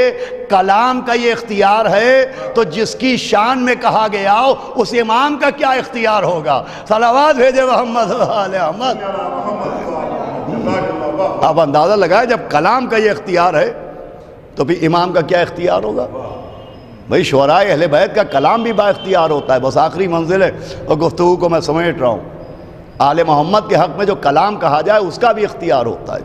کلام کا یہ اختیار ہے تو جس کی شان میں کہا گیا ہو اس امام کا کیا اختیار ہوگا؟ صلوات بھیجے محمد علیہ محمد۔ آپ اندازہ لگائے جب کلام کا یہ اختیار ہے تو پھر امام کا کیا اختیار ہوگا؟ بھائی شعراء اہل بیت کا کلام بھی با اختیار ہوتا ہے۔ بس آخری منزل ہے اور گفتگو کو میں سمیٹ رہا ہوں۔ آل محمد کے حق میں جو کلام کہا جائے اس کا بھی اختیار ہوتا ہے،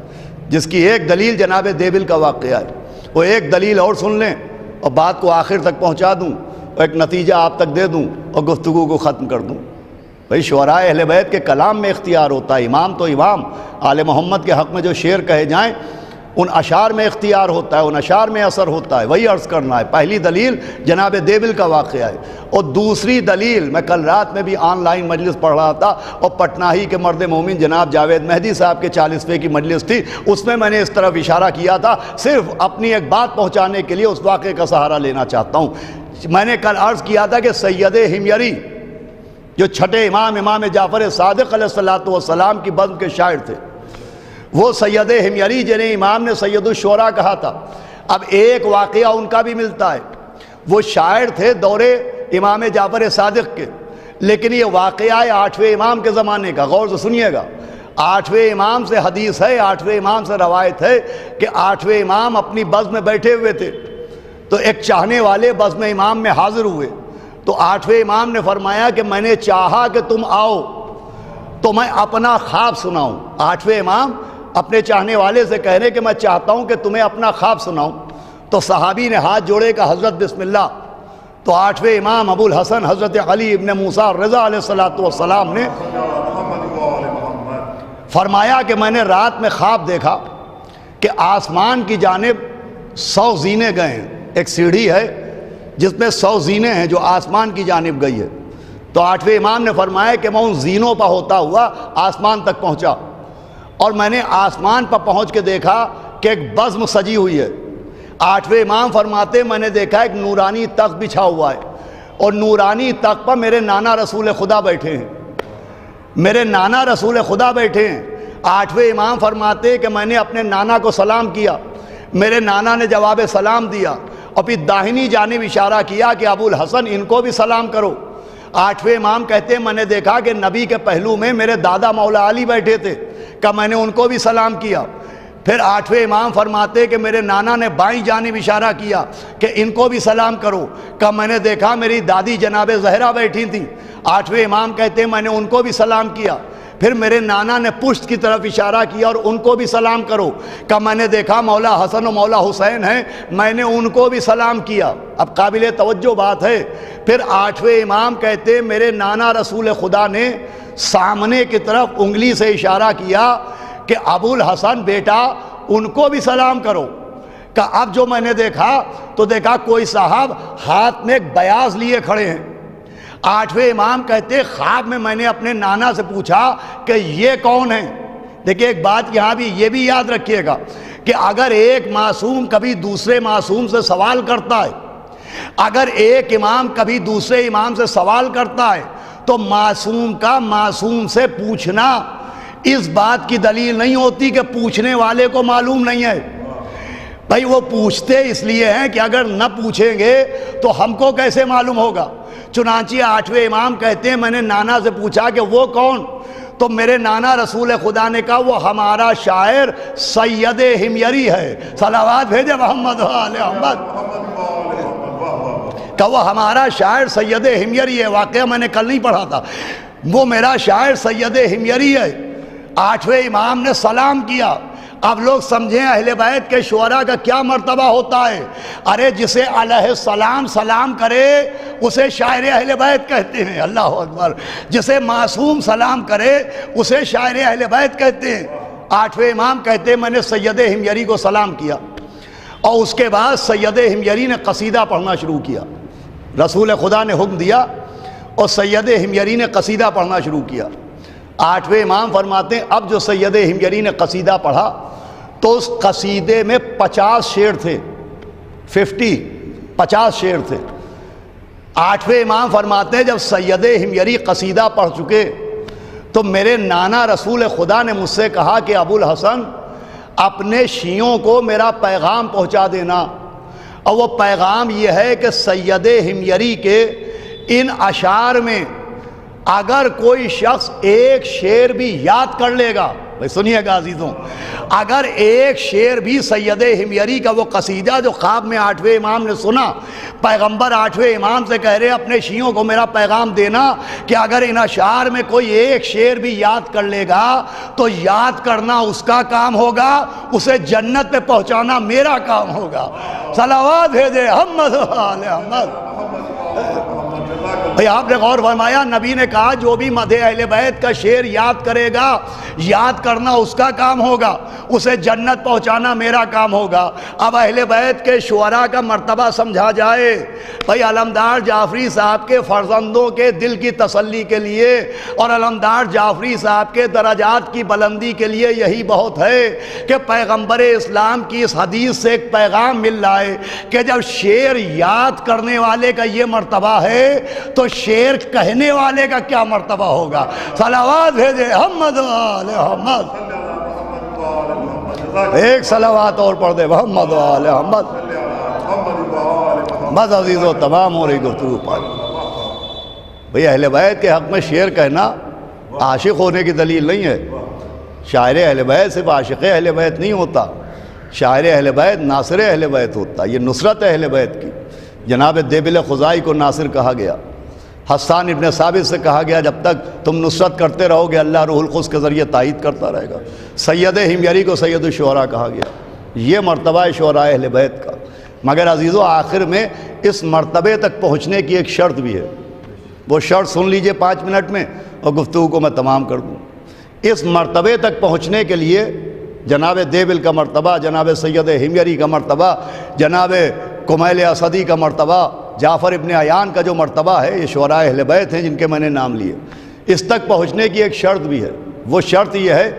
جس کی ایک دلیل جناب دیبل کا واقعہ ہے۔ وہ ایک دلیل اور سن لیں اور بات کو آخر تک پہنچا دوں اور ایک نتیجہ آپ تک دے دوں اور گفتگو کو ختم کر دوں۔ بھائی شعراء اہل بیت کے کلام میں اختیار ہوتا ہے۔ امام تو امام، آل محمد کے حق میں جو شعر کہے جائیں ان اشعار میں اختیار ہوتا ہے، ان اشعار میں اثر ہوتا ہے۔ وہی عرض کرنا ہے۔ پہلی دلیل جناب دیبل کا واقعہ ہے، اور دوسری دلیل میں کل رات میں بھی آن لائن مجلس پڑھ رہا تھا اور پٹنہ ہی کے مرد مومن جناب جاوید مہدی صاحب کے 40ویں کی مجلس تھی، اس میں نے اس طرف اشارہ کیا تھا، صرف اپنی ایک بات پہنچانے کے لیے اس واقعے کا سہارا لینا چاہتا ہوں۔ میں نے کل عرض کیا تھا کہ سید حمیری جو چھٹے امام جعفر صادق علیہ السلام کی بزم کے شاعر تھے، وہ سید حمیری جنہیں امام نے سید الشعراء کہا تھا۔ اب ایک واقعہ ان کا بھی ملتا ہے۔ وہ شاعر تھے دور امام جعفر صادق کے، لیکن یہ واقعہ ہے 8ویں امام کے زمانے کا۔ غور سے سنیے گا، 8ویں امام سے حدیث ہے، 8ویں امام سے روایت ہے کہ 8ویں امام اپنی بزم میں بیٹھے ہوئے تھے تو ایک چاہنے والے بزم امام میں حاضر ہوئے، تو 8ویں امام نے فرمایا کہ میں نے چاہا کہ تم آؤ تو میں اپنا خواب سناؤں۔ 8ویں امام اپنے چاہنے والے سے کہہ رہے کہ میں چاہتا ہوں کہ تمہیں اپنا خواب سناؤں، تو صحابی نے ہاتھ جوڑے کہ حضرت بسم اللہ۔ تو 8ویں امام ابو الحسن حضرت علی ابن موسیٰ رضا علیہ السلام نے فرمایا کہ میں نے رات میں خواب دیکھا کہ آسمان کی جانب 100 زینے گئے ہیں، ایک سیڑھی ہے جس میں 100 زینے ہیں جو آسمان کی جانب گئی ہے۔ تو 8ویں امام نے فرمایا کہ میں ان زینوں پر ہوتا ہوا آسمان تک پہنچا، اور میں نے آسمان پر پہنچ کے دیکھا کہ ایک بزم سجی ہوئی ہے۔ 8ویں امام فرماتے میں نے دیکھا ایک نورانی تخت بچھا ہوا ہے، اور نورانی تخت پر میرے نانا رسول خدا بیٹھے ہیں، میرے نانا رسول خدا بیٹھے ہیں۔ 8ویں امام فرماتے کہ میں نے اپنے نانا کو سلام کیا، میرے نانا نے جواب سلام دیا، اور پھر داہنی جانب اشارہ کیا کہ ابو الحسن ان کو بھی سلام کرو۔ 8ویں امام کہتے ہیں میں نے دیکھا کہ نبی کے پہلو میں میرے دادا مولا علی بیٹھے تھے، کہ میں نے ان کو بھی سلام کیا۔ پھر 8ویں امام فرماتے کہ میرے نانا نے بائیں جانب اشارہ کیا کہ ان کو بھی سلام کرو، کہ میں نے دیکھا میری دادی جناب زہرا بیٹھی تھیں۔ 8ویں امام کہتے ہیں میں نے ان کو بھی سلام کیا۔ پھر میرے نانا نے پشت کی طرف اشارہ کیا اور ان کو بھی سلام کرو، کہ میں نے دیکھا مولا حسن و مولا حسین ہیں، میں نے ان کو بھی سلام کیا۔ اب قابل توجہ بات ہے، پھر 8ویں امام کہتے ہیں میرے نانا رسول خدا نے سامنے کی طرف انگلی سے اشارہ کیا کہ ابو الحسن بیٹا ان کو بھی سلام کرو۔ کہ اب جو میں نے دیکھا تو دیکھا کوئی صاحب ہاتھ میں ایک بیاض لیے کھڑے ہیں۔ 8ویں امام کہتے خواب میں نے اپنے نانا سے پوچھا کہ یہ کون ہیں؟ دیکھیں ایک بات یہاں بھی یہ بھی یاد رکھیے گا کہ اگر ایک معصوم کبھی دوسرے معصوم سے سوال کرتا ہے، اگر ایک امام کبھی دوسرے امام سے سوال کرتا ہے تو معصوم کا معصوم سے پوچھنا اس بات کی دلیل نہیں ہوتی کہ پوچھنے والے کو معلوم نہیں ہے۔ بھائی وہ پوچھتے اس لیے ہیں کہ اگر نہ پوچھیں گے تو ہم کو کیسے معلوم ہوگا۔ چنانچہ 8ویں امام کہتے ہیں میں نے نانا سے پوچھا کہ وہ کون؟ تو میرے نانا رسول خدا نے کہا وہ ہمارا شاعر سید حمیری ہے۔ صلوات بھیجے محمد علیہ محمد۔ کہ وہ ہمارا شاعر سید حمیری ہے۔ واقعہ میں نے کل نہیں پڑھا تھا، وہ میرا شاعر سید حمیری ہے۔ 8ویں امام نے سلام کیا۔ اب لوگ سمجھیں اہل بیت کے شعراء کا کیا مرتبہ ہوتا ہے. ارے جسے علیہ السلام سلام کرے اسے شاعر اہل بیت کہتے ہیں. اللہ اکبر. جسے معصوم سلام کرے اسے شاعر اہل بیت کہتے ہیں. 8ویں امام کہتے ہیں میں نے سید ہمگری کو سلام کیا اور اس کے بعد سید ہمگری نے قصیدہ پڑھنا شروع کیا. رسول خدا نے حکم دیا اور سید ہمگری نے قصیدہ پڑھنا شروع کیا. 8ویں امام فرماتے ہیں اب جو سید ہمگری نے قصیدہ پڑھا تو اس قصیدے میں 50 شعر تھے. 50 شعر تھے. 8ویں امام فرماتے ہیں جب سید ہمگری قصیدہ پڑھ چکے تو میرے نانا رسول خدا نے مجھ سے کہا کہ ابو الحسن اپنے شیعوں کو میرا پیغام پہنچا دینا. اور وہ پیغام یہ ہے کہ سید ہمگری کے ان اشعار میں اگر کوئی شخص ایک شعر بھی یاد کر لے گا، بھائی سنیے گا عزیزوں، اگر ایک شعر بھی سید ہمگری کا وہ قصیدہ جو خواب میں 8ویں امام نے سنا، پیغمبر 8ویں امام سے کہہ رہے اپنے شیعوں کو میرا پیغام دینا کہ اگر ان اشعار میں کوئی ایک شعر بھی یاد کر لے گا تو یاد کرنا اس کا کام ہوگا، اسے جنت پہ پہنچانا میرا کام ہوگا. صلوات بھیجے محمد آل محمد. بھئی آپ نے غور فرمایا نبی نے کہا جو بھی مدح اہل بیت کا شعر یاد کرے گا یاد کرنا اس کا کام ہوگا، اسے جنت پہنچانا میرا کام ہوگا. اب اہل بیت کے شعراء کا مرتبہ سمجھا جائے. بھئی علمدار جعفری صاحب کے فرزندوں کے دل کی تسلی کے لیے اور علمدار جعفری صاحب کے درجات کی بلندی کے لیے یہی بہت ہے کہ پیغمبر اسلام کی اس حدیث سے ایک پیغام مل رہا ہے کہ جب شعر یاد کرنے والے کا یہ مرتبہ ہے تو شعر کہنے والے کا کیا مرتبہ ہوگا. صلوات بھیجے محمد آل محمد. ایک صلوات اور پڑھ دے محمد آل محمد. بس عزیزو تمام ہو رہی گفتگو پاک. بھئی اہل بیت کے حق میں شعر کہنا عاشق ہونے کی دلیل نہیں ہے. شاعر اہل بیت صرف عاشق اہل بیت نہیں ہوتا، شاعر اہل بیت ناصر اہل بیت ہوتا. یہ نصرت اہل بیت کی. جناب دیبل خزائی کو ناصر کہا گیا. حسان ابن ثابت سے کہا گیا جب تک تم نصرت کرتے رہو گے اللہ روح القدس کے ذریعے تائید کرتا رہے گا. سید ہمگری کو سید الشعراء کہا گیا. یہ مرتبہ شعراء اہل بیت کا. مگر عزیزو آخر میں اس مرتبے تک پہنچنے کی ایک شرط بھی ہے. وہ شرط سن لیجئے 5 منٹ میں اور گفتگو کو میں تمام کر دوں. اس مرتبے تک پہنچنے کے لیے جناب دیبل کا مرتبہ، جناب سید ہمگری کا مرتبہ، جناب کمیل اسدی کا مرتبہ، جعفر ابن عیان کا جو مرتبہ ہے، یہ شعراء اہل بیت ہیں جن کے میں نے نام لیے. اس تک پہنچنے کی ایک شرط بھی ہے. وہ شرط یہ ہے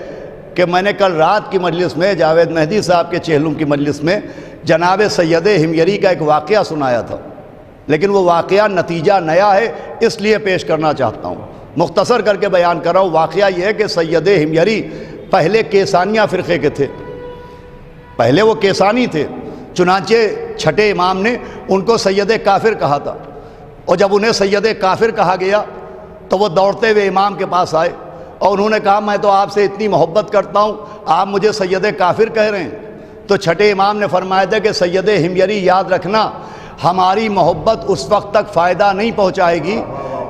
کہ میں نے کل رات کی مجلس میں جاوید مہدی صاحب کے چہلم کی مجلس میں جناب سید ہمگری کا ایک واقعہ سنایا تھا، لیکن وہ واقعہ نتیجہ نیا ہے اس لیے پیش کرنا چاہتا ہوں. مختصر کر کے بیان کر رہا ہوں. واقعہ یہ ہے کہ سید ہمگری پہلے کیسانیہ فرقے کے تھے. پہلے وہ کیسانی تھے. چنانچہ چھٹے امام نے ان کو سید کافر کہا تھا، اور جب انہیں سید کافر کہا گیا تو وہ دوڑتے ہوئے امام کے پاس آئے اور انہوں نے کہا میں تو آپ سے اتنی محبت کرتا ہوں، آپ مجھے سید کافر کہہ رہے ہیں. تو چھٹے امام نے فرمایا تھا کہ سید ہمگری یاد رکھنا ہماری محبت اس وقت تک فائدہ نہیں پہنچائے گی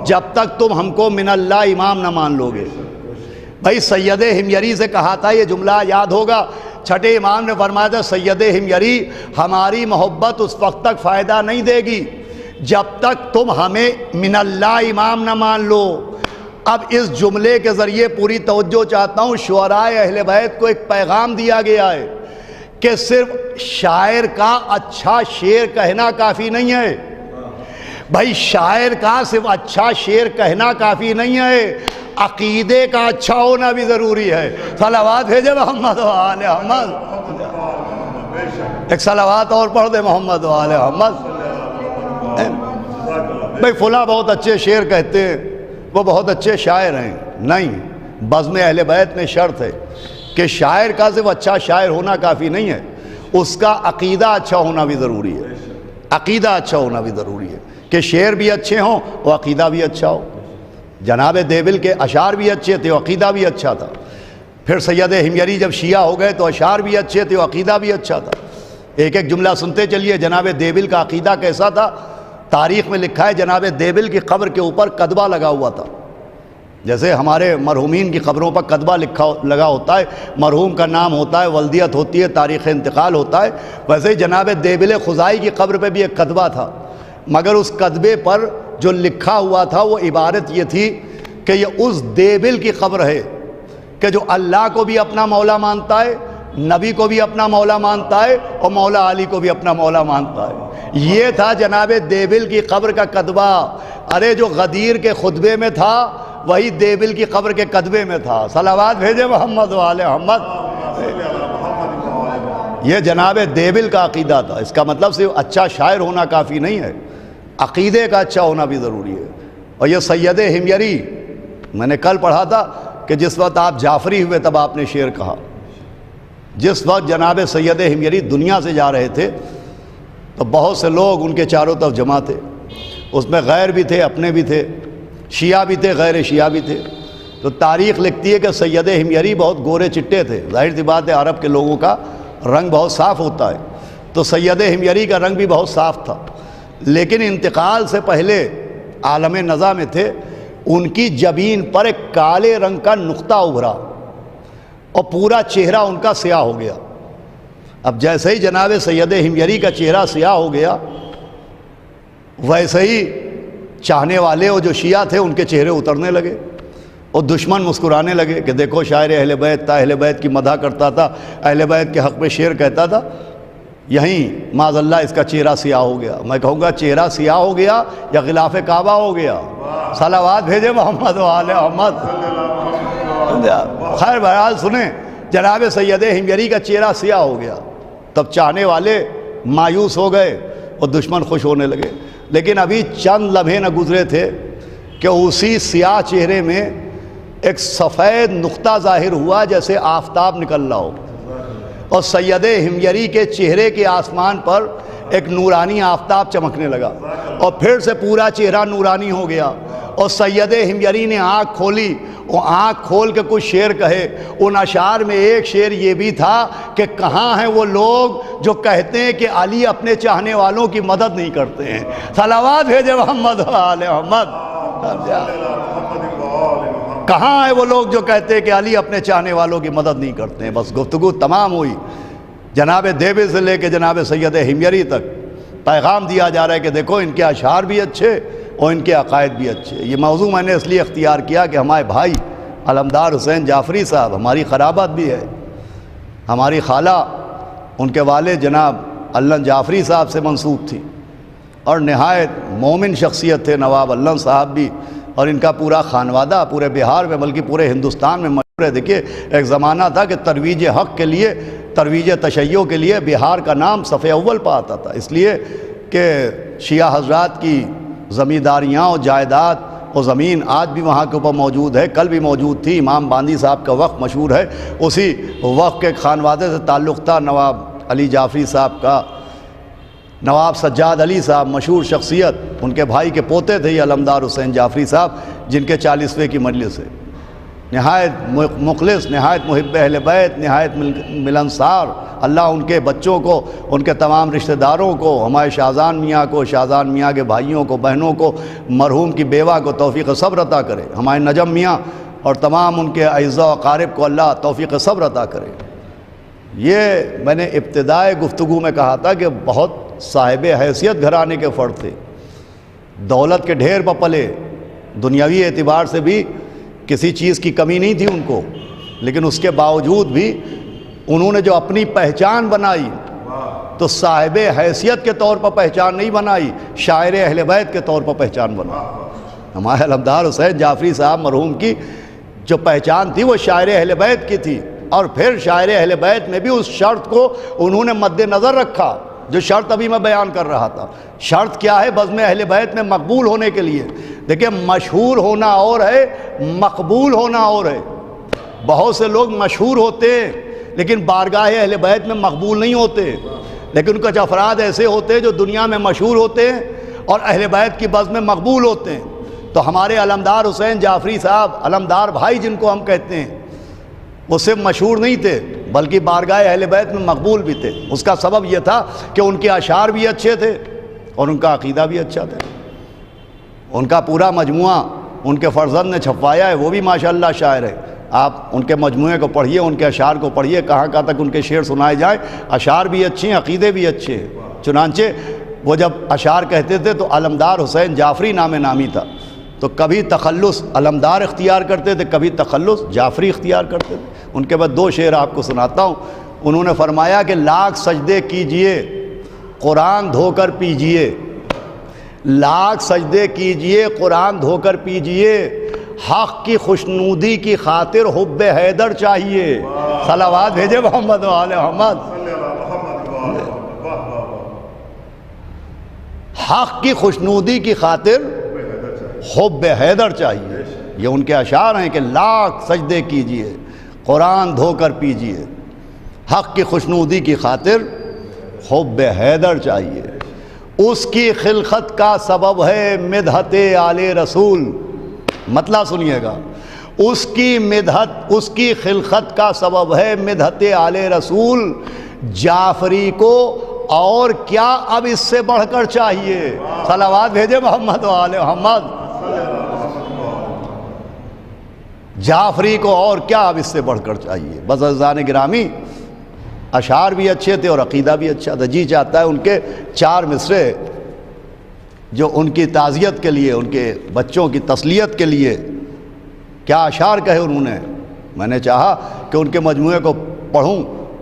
جب تک تم ہم کو من اللہ امام نہ مان لو گے. بھائی سید ہمگری سے کہا تھا، یہ جملہ یاد ہوگا. چھٹے امام نے فرمایا تھا سید ہمگری ہماری محبت اس وقت تک فائدہ نہیں دے گی جب تک تم ہمیں من اللہ امام نہ مان لو. اب اس جملے کے ذریعے پوری توجہ چاہتا ہوں. شعراء اہل بیت کو ایک پیغام دیا گیا ہے کہ صرف شاعر کا اچھا شعر کہنا کافی نہیں ہے. بھائی شاعر کا صرف اچھا شعر کہنا کافی نہیں ہے، عقیدے کا اچھا ہونا بھی ضروری ہے. صلوات بھیجے محمد و آل محمد. ایک صلوات اور پڑھ دے محمد و آل محمد. بھئی فلاں بہت اچھے شعر کہتے ہیں، وہ بہت اچھے شاعر ہیں. نہیں، بزم اہل بیت میں شرط ہے کہ شاعر کا صرف اچھا شاعر ہونا کافی نہیں ہے، اس کا عقیدہ اچھا ہونا بھی ضروری ہے. عقیدہ اچھا ہونا بھی ضروری ہے کہ شعر بھی اچھے ہوں اور عقیدہ بھی اچھا ہو. جناب دیبل کے اشعار بھی اچھے تھے، عقیدہ بھی اچھا تھا. پھر سید ہمگری جب شیعہ ہو گئے تو اشعار بھی اچھے تھے، عقیدہ بھی اچھا تھا. ایک ایک جملہ سنتے چلیے. جناب دیبل کا عقیدہ کیسا تھا؟ تاریخ میں لکھا ہے جناب دیبل کی قبر کے اوپر کدبہ لگا ہوا تھا. جیسے ہمارے مرحومین کی قبروں پر کتبہ لگا ہوتا ہے، مرحوم کا نام ہوتا ہے، ولدیت ہوتی ہے، تاریخ انتقال ہوتا ہے، ویسے ہی جناب دیبل خزائی کی قبر پہ بھی ایک کتبہ تھا، مگر اس کتبے پر جو لکھا ہوا تھا وہ عبارت یہ تھی کہ یہ اس دیبل کی قبر ہے کہ جو اللہ کو بھی اپنا مولا مانتا ہے، نبی کو بھی اپنا مولا مانتا ہے، اور مولا علی کو بھی اپنا مولا مانتا ہے۔ یہ تھا جناب دیبل کی قبر کا کتبہ۔ ارے جو غدیر کے خطبے میں تھا وہی دیبل کی قبر کے کتبے میں تھا۔ صلوات بھیجے محمد و آل محمد۔ یہ جناب دیبل کا عقیدہ تھا۔ اس کا مطلب صرف اچھا شاعر ہونا کافی نہیں ہے، عقیدے کا اچھا ہونا بھی ضروری ہے۔ اور یہ سید حمیری، میں نے کل پڑھا تھا کہ جس وقت آپ جعفری ہوئے تب آپ نے شعر کہا۔ جس وقت جناب سید حمیری دنیا سے جا رہے تھے تو بہت سے لوگ ان کے چاروں طرف جمع تھے، اس میں غیر بھی تھے، اپنے بھی تھے، شیعہ بھی تھے، غیر شیعہ بھی تھے۔ تو تاریخ لکھتی ہے کہ سید حمیری بہت گورے چٹے تھے، ظاہر سی بات ہے عرب کے لوگوں کا رنگ بہت صاف ہوتا ہے، تو سید حمیری کا رنگ بھی بہت صاف تھا، لیکن انتقال سے پہلے عالم نزا میں تھے، ان کی جبین پر ایک کالے رنگ کا نقطہ ابھرا اور پورا چہرہ ان کا سیاہ ہو گیا۔ اب جیسے ہی جناب سید حمیری کا چہرہ سیاہ ہو گیا، ویسے ہی چاہنے والے اور جو شیعہ تھے ان کے چہرے اترنے لگے اور دشمن مسکرانے لگے کہ دیکھو شاعر اہل بیت تھا، اہل بیت کی مدح کرتا تھا، اہل بیت کے حق میں شعر کہتا تھا، یہیں معاذ اللہ اس کا چہرہ سیاہ ہو گیا۔ میں کہوں گا چہرہ سیاہ ہو گیا یا غلاف کعبہ ہو گیا؟ صلوات بھیجے محمد و آل محمد۔ خیر بہرحال سنیں، جناب سید حمیری کا چہرہ سیاہ ہو گیا، تب چاہنے والے مایوس ہو گئے اور دشمن خوش ہونے لگے۔ لیکن ابھی چند لمحے نہ گزرے تھے کہ اسی سیاہ چہرے میں ایک سفید نقطہ ظاہر ہوا جیسے آفتاب نکل رہا ہو، اور سید حمیری کے چہرے کے آسمان پر ایک نورانی آفتاب چمکنے لگا، اور پھر سے پورا چہرہ نورانی ہو گیا، اور سید حمیری نے آنکھ کھولی، وہ آنکھ کھول کے کچھ شعر کہے۔ ان اشعار میں ایک شعر یہ بھی تھا کہ کہاں ہیں وہ لوگ جو کہتے ہیں کہ علی اپنے چاہنے والوں کی مدد نہیں کرتے ہیں؟ صلوات بھیجے محمد و آل محمد۔ کہاں ہیں وہ لوگ جو کہتے ہیں کہ علی اپنے چاہنے والوں کی مدد نہیں کرتے ہیں؟ بس گفتگو تمام ہوئی، جناب دیبل سے لے کے جناب سید حمیری تک پیغام دیا جا رہا ہے کہ دیکھو ان کے اشعار بھی اچھے اور ان کے عقائد بھی اچھے۔ یہ موضوع میں نے اس لیے اختیار کیا کہ ہمارے بھائی علمدار حسین جعفری صاحب، ہماری قرابت بھی ہے، ہماری خالہ ان کے والد جناب علن جعفری صاحب سے منسوب تھی، اور نہایت مومن شخصیت تھے نواب علن صاحب بھی، اور ان کا پورا خانوادہ پورے بہار میں بلکہ پورے ہندوستان میں مشہور ہے۔ دیکھیے ایک زمانہ تھا کہ ترویج حق کے لیے، ترویج تشیع کے لیے بہار کا نام صف اول پہ آتا تھا، اس لیے کہ شیعہ حضرات کی زمینداریاں اور جائیداد اور زمین آج بھی وہاں کے اوپر موجود ہے، کل بھی موجود تھی۔ امام باندی صاحب کا وقف مشہور ہے، اسی وقف کے خانوادے سے تعلق تھا نواب علی جعفری صاحب کا۔ نواب سجاد علی صاحب مشہور شخصیت، ان کے بھائی کے پوتے تھے یہ علمدار حسین جعفری صاحب، جن کے 40ویں کی مجلس ہے۔ نہایت مخلص، نہایت محب اہل بیت، نہایت ملنسار، اللہ ان کے بچوں کو، ان کے تمام رشتہ داروں کو، ہمارے شاہزان میاں کو، شاہزان میاں کے بھائیوں کو، بہنوں کو، مرحوم کی بیوہ کو توفیق صبر عطا کرے، ہمارے نجم میاں اور تمام ان کے اعزاء و اقارب کو اللہ توفیق صبر عطا کرے۔ یہ میں نے ابتدائے گفتگو میں کہا تھا کہ بہت صاحب حیثیت گھرانے کے فرد تھے، دولت کے ڈھیر پر پلے، دنیاوی اعتبار سے بھی کسی چیز کی کمی نہیں تھی ان کو، لیکن اس کے باوجود بھی انہوں نے جو اپنی پہچان بنائی تو صاحب حیثیت کے طور پر پہچان نہیں بنائی، شاعر اہل بیت کے طور پر پہچان بنائی۔ ہمارے علمدار حسین جعفری صاحب مرحوم کی جو پہچان تھی وہ شاعر اہل بیت کی تھی، اور پھر شاعر اہل بیت میں بھی اس شرط کو انہوں نے مد نظر رکھا جو شرط ابھی میں بیان کر رہا تھا۔ شرط کیا ہے بزم اہل بیت میں مقبول ہونے کے لیے؟ دیکھیں مشہور ہونا اور ہے، مقبول ہونا اور ہے۔ بہت سے لوگ مشہور ہوتے ہیں لیکن بارگاہ اہل بیت میں مقبول نہیں ہوتے، لیکن کچھ افراد ایسے ہوتے ہیں جو دنیا میں مشہور ہوتے ہیں اور اہل بیت کی بزم میں مقبول ہوتے ہیں۔ تو ہمارے علمدار حسین جعفری صاحب، علمدار بھائی جن کو ہم کہتے ہیں، وہ صرف مشہور نہیں تھے بلکہ بارگاہ اہل بیت میں مقبول بھی تھے۔ اس کا سبب یہ تھا کہ ان کے اشعار بھی اچھے تھے اور ان کا عقیدہ بھی اچھا تھا، ان کا پورا مجموعہ ان کے فرزند نے چھپوایا ہے، وہ بھی ماشاءاللہ شاعر ہے۔ آپ ان کے مجموعے کو پڑھیے، ان کے اشعار کو پڑھیے، کہاں کہاں تک ان کے شعر سنائے جائیں۔ اشعار بھی اچھے ہیں، عقیدے بھی اچھے ہیں۔ چنانچہ وہ جب اشعار کہتے تھے تو علمدار حسین جعفری نامی تھا، تو کبھی تخلص علمدار اختیار کرتے تھے، کبھی تخلص جعفری اختیار کرتے تھے۔ ان کے بعد 2 شعر آپ کو سناتا ہوں۔ انہوں نے فرمایا کہ لاکھ سجدے کیجئے قرآن دھو کر پیجئے، لاکھ سجدے کیجئے قرآن دھو کر پیجئے، حق کی خوشنودی کی خاطر حب حیدر چاہیے۔ صلوات بھیجے محمد و آل محمد۔ حق کی خوشنودی کی خاطر حب حیدر چاہیے، یہ ان کے اشعار ہیں کہ لاکھ سجدے کیجئے قرآن دھو کر پیجئے، حق کی خوشنودی کی خاطر حب حیدر چاہیے۔ اس کی خلقت کا سبب ہے مدحت آل رسول، مطلب سنیے گا، اس کی خلقت کا سبب ہے مدحت آل رسول، جعفری کو اور کیا اب اس سے بڑھ کر چاہیے۔ صلوات بھیجے محمد و آل محمد۔ جعفری کو اور کیا اب اس سے بڑھ کر چاہیے۔ بس عزیزان گرامی، اشعار بھی اچھے تھے اور عقیدہ بھی اچھا تھا۔ جی چاہتا ہے ان کے 4 مصرے جو ان کی تعزیت کے لیے، ان کے بچوں کی تسلیت کے لیے کیا اشعار کہے انہوں نے، میں نے چاہا کہ ان کے مجموعے کو پڑھوں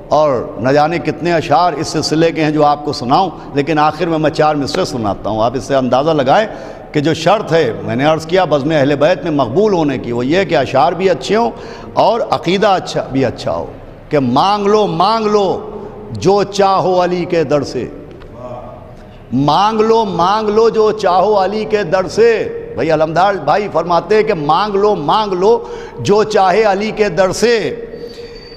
اور نہ جانے کتنے اشعار اس سلسلے کے ہیں جو آپ کو سناؤں، لیکن آخر میں 4 مصرے سناتا ہوں۔ آپ اس سے اندازہ لگائیں کہ جو شرط ہے، میں نے عرض کیا بزم اہل بیت میں مقبول ہونے کی، وہ یہ کہ اشعار بھی اچھے ہوں اور عقیدہ بھی اچھا ہو، کہ مانگ لو جو چاہو علی کے در سے، مانگ لو جو چاہو علی کے در سے۔ بھائی علمدار بھائی فرماتے ہیں کہ مانگ لو جو چاہے علی کے در سے،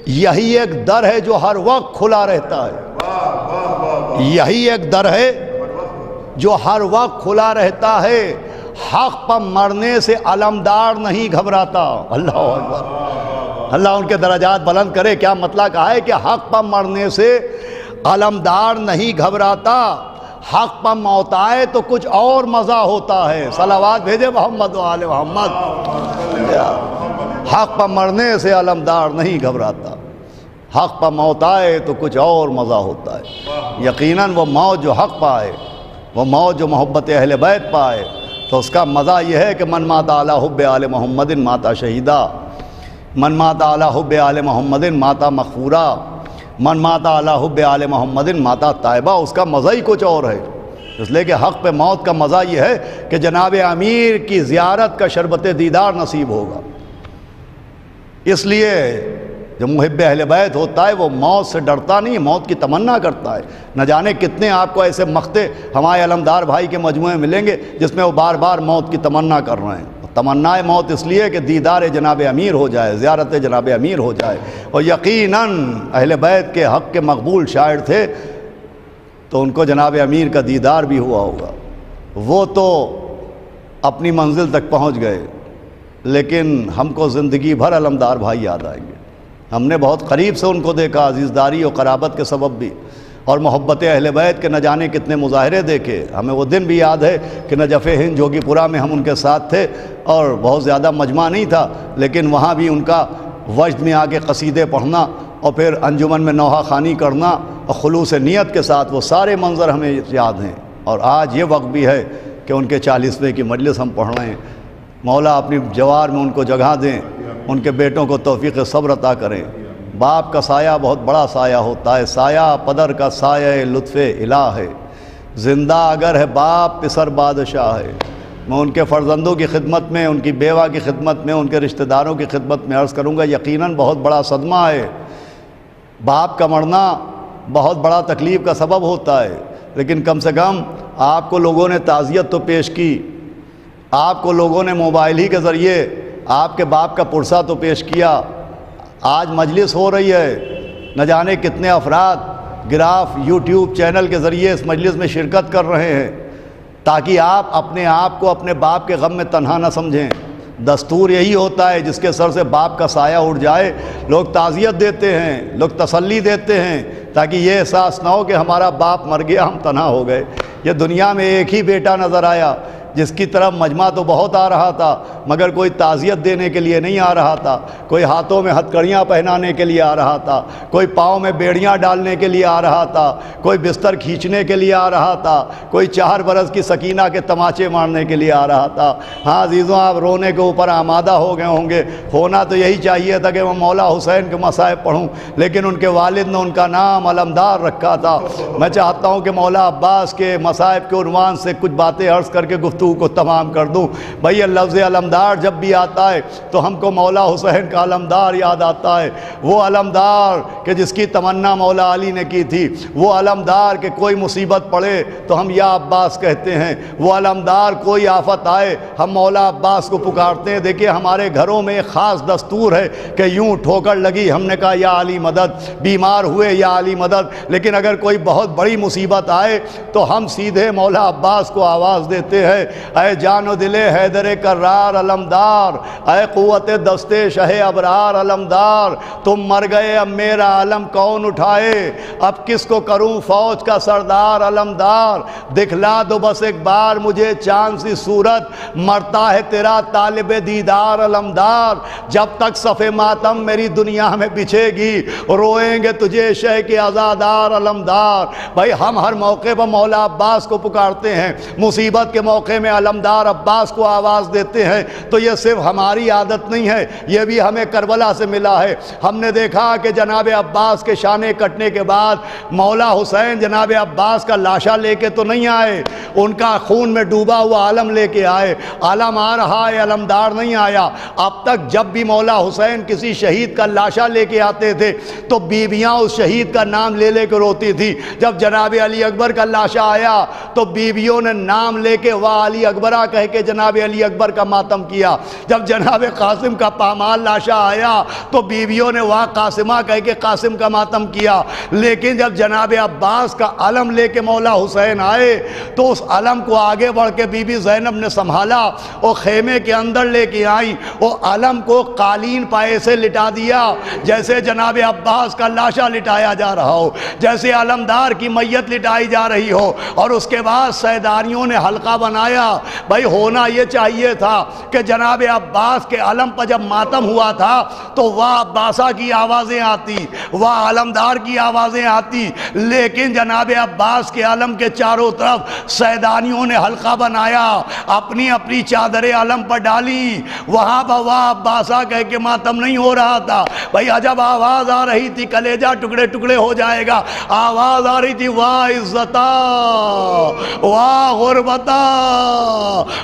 یہی ایک در ہے جو ہر وقت کھلا رہتا ہے، یہی ایک در ہے جو ہر وقت کھلا رہتا ہے، حق پر مرنے سے علمدار نہیں گھبراتا۔ اللہ اکبر، اللہ ان کے درجات بلند کرے۔ کیا مطلب کہا ہے کہ حق پر مرنے سے علمدار نہیں گھبراتا، حق پر موت آئے تو کچھ اور مزہ ہوتا ہے۔ صلوات بھیجے محمد و آل محمد۔ حق پر مرنے سے علمدار نہیں گھبراتا، حق پر موت آئے تو کچھ اور مزہ ہوتا ہے۔ یقیناً وہ موت جو حق پائے، وہ موت جو محبت اہل بیت پائے، تو اس کا مزہ یہ ہے کہ من مات علی حب آل محمد ماتا شہیدہ، من مات علی حب آل محمد ماتا مغفورا، من مات علی حب آل محمد ماتا طیبہ۔ اس کا مزہ ہی کچھ اور ہے، اس لیے کہ حق پہ موت کا مزہ یہ ہے کہ جناب امیر کی زیارت کا شربت دیدار نصیب ہوگا۔ اس لیے جو محب اہل بیت ہوتا ہے وہ موت سے ڈرتا نہیں، موت کی تمنا کرتا ہے۔ نہ جانے کتنے آپ کو ایسے مختے ہمارے علمدار بھائی کے مجموعے ملیں گے جس میں وہ بار بار موت کی تمنا کر رہے ہیں۔ تمنا موت اس لیے کہ دیدار جناب امیر ہو جائے، زیارت جناب امیر ہو جائے۔ اور یقیناً اہل بیت کے حق کے مقبول شاعر تھے تو ان کو جناب امیر کا دیدار بھی ہوا ہوگا۔ وہ تو اپنی منزل تک پہنچ گئے، لیکن ہم کو زندگی بھر علمدار بھائی یاد آئیں گے۔ ہم نے بہت قریب سے ان کو دیکھا، عزیزداری اور قرابت کے سبب بھی، اور محبت اہل بیت کے نہ جانے کتنے مظاہرے دیکھے۔ ہمیں وہ دن بھی یاد ہے کہ نجف ہند جوگی پورہ میں ہم ان کے ساتھ تھے، اور بہت زیادہ مجمع نہیں تھا، لیکن وہاں بھی ان کا وجد میں آ کے قصیدے پڑھنا اور پھر انجمن میں نوحہ خوانی کرنا اور خلوص نیت کے ساتھ، وہ سارے منظر ہمیں یاد ہیں۔ اور آج یہ وقت بھی ہے کہ ان کے 40ویں کی مجلس ہم پڑھ رہے ہیں۔ مولا اپنی جوار میں ان کو جگہ دیں، ان کے بیٹوں کو توفیق صبر عطا کریں۔ باپ کا سایہ بہت بڑا سایہ ہوتا ہے، سایہ پدر کا سایہ لطف الہ ہے، زندہ اگر ہے باپ پسر بادشاہ ہے۔ میں ان کے فرزندوں کی خدمت میں، ان کی بیوہ کی خدمت میں، ان کے رشتہ داروں کی خدمت میں عرض کروں گا، یقیناً بہت بڑا صدمہ ہے۔ باپ کا مرنا بہت بڑا تکلیف کا سبب ہوتا ہے، لیکن کم سے کم آپ کو لوگوں نے تعزیت تو پیش کی، آپ کو لوگوں نے موبائل ہی کے ذریعے آپ کے باپ کا پرسہ تو پیش کیا۔ آج مجلس ہو رہی ہے، نہ جانے کتنے افراد گراف یوٹیوب چینل کے ذریعے اس مجلس میں شرکت کر رہے ہیں، تاکہ آپ اپنے آپ کو اپنے باپ کے غم میں تنہا نہ سمجھیں۔ دستور یہی ہوتا ہے، جس کے سر سے باپ کا سایہ اٹھ جائے لوگ تعزیت دیتے ہیں، لوگ تسلی دیتے ہیں، تاکہ یہ احساس نہ ہو کہ ہمارا باپ مر گیا، ہم تنہا ہو گئے۔ یہ دنیا میں ایک ہی بیٹا نظر آیا، جس کی طرف مجمع تو بہت آ رہا تھا مگر کوئی تعزیت دینے کے لیے نہیں آ رہا تھا، کوئی ہاتھوں میں ہتھکڑیاں پہنانے کے لیے آ رہا تھا، کوئی پاؤں میں بیڑیاں ڈالنے کے لیے آ رہا تھا، کوئی بستر کھینچنے کے لیے آ رہا تھا، کوئی 4 برس کی سکینہ کے تماچے مارنے کے لیے آ رہا تھا۔ ہاں عزیزوں، آپ رونے کے اوپر آمادہ ہو گئے ہوں گے، ہونا تو یہی چاہیے تھا کہ میں مولا حسین کے مصائب پڑھوں، لیکن ان کے والد نے ان کا نام علمدار رکھا تھا۔ میں چاہتا ہوں کہ مولا عباس کے مصائب کے عنوان سے کچھ باتیں عرض کر کے گفتگو کو تمام کر دوں۔ بھئی یہ لفظ علمدار جب بھی آتا ہے تو ہم کو مولا حسین کا علمدار یاد آتا ہے، وہ علمدار کہ جس کی تمنا مولا علی نے کی تھی، وہ علمدار کہ کوئی مصیبت پڑے تو ہم یا عباس کہتے ہیں، وہ علمدار کوئی آفت آئے ہم مولا عباس کو پکارتے ہیں۔ دیکھیں ہمارے گھروں میں ایک خاص دستور ہے کہ یوں ٹھوکر لگی ہم نے کہا یا علی مدد، بیمار ہوئے یا علی مدد، لیکن اگر کوئی بہت بڑی مصیبت آئے تو ہم سیدھے مولا عباس کو آواز دیتے ہیں، اے جان و دل حیدر کرار علمدار، اے قوت دستے شہ ابرار علمدار، تم مر گئے اب میرا علم کون اٹھائے، اب کس کو کروں فوج کا سردار علمدار، دکھلا دو بس ایک بار مجھے چاند سی صورت، مرتا ہے تیرا طالب دیدار علمدار، جب تک صف ماتم میری دنیا میں بچھے گی روئیں گے تجھے شہ کے عزادار علمدار۔ بھائی ہم ہر موقع پر مولا عباس کو پکارتے ہیں، مصیبت کے موقع میں علمدار عباس کو آواز دیتے ہیں، تو یہ صرف ہماری عادت نہیں ہے، یہ بھی ہمیں کربلا سے ملا ہے۔ ہم نے دیکھا کہ جناب عباس کے شانے کٹنے کے بعد مولا حسین جناب عباس کا لاشا لے کے تو نہیں آئے، ان کا خون میں ڈوبا ہوا علم لے کے آئے۔ علم آ رہا ہے، علمدار نہیں آیا۔ اب تک جب بھی مولا حسین کسی شہید کا لاشا لے کے آتے تھے تو بیویاں اس شہید کا نام لے لے کے روتی تھی۔ جب جناب علی اکبر کا لاشا آیا تو بیویوں نے نام لے کے واہ علی اکبرہ کہہ کے جناب علی اکبر کا ماتم کیا۔ جب جناب قاسم کا پامال لاشا آیا تو بیویوں نے واہ قاسمہ کہہ کے قاسم کا ماتم کیا۔ لیکن جب جناب عباس کا علم لے کے مولا حسین آئے تو اس علم کو آگے بڑھ کے بی بی زینب نے سنبھالا اور خیمے کے اندر لے کے آئیں، وہ علم کو قالین پائے سے لٹا دیا جیسے جناب عباس کا لاشا لٹایا جا رہا ہو، جیسے علمدار کی میت لٹائی جا رہی ہو، اور اس کے بعد سیدانیوں نے حلقہ بنایا۔ بھائی ہونا یہ چاہیے تھا کہ جناب عباس کے علم پر جب ماتم ہوا تھا تو واہ عباسہ کی آوازیں آتی، واہ علمدار کی آوازیں آتی، لیکن جناب عباس کے علم کے چاروں طرف سیدانیوں نے حلقہ بنایا، اپنی اپنی چادریں علم پر ڈالی، وہاں پر واہ عباسہ کہہ کے ماتم نہیں ہو رہا تھا۔ بھائی عجب آواز آ رہی تھی، کلیجہ ٹکڑے ٹکڑے ہو جائے گا، آواز آ رہی تھی واہ عزتا، واہ غربتا،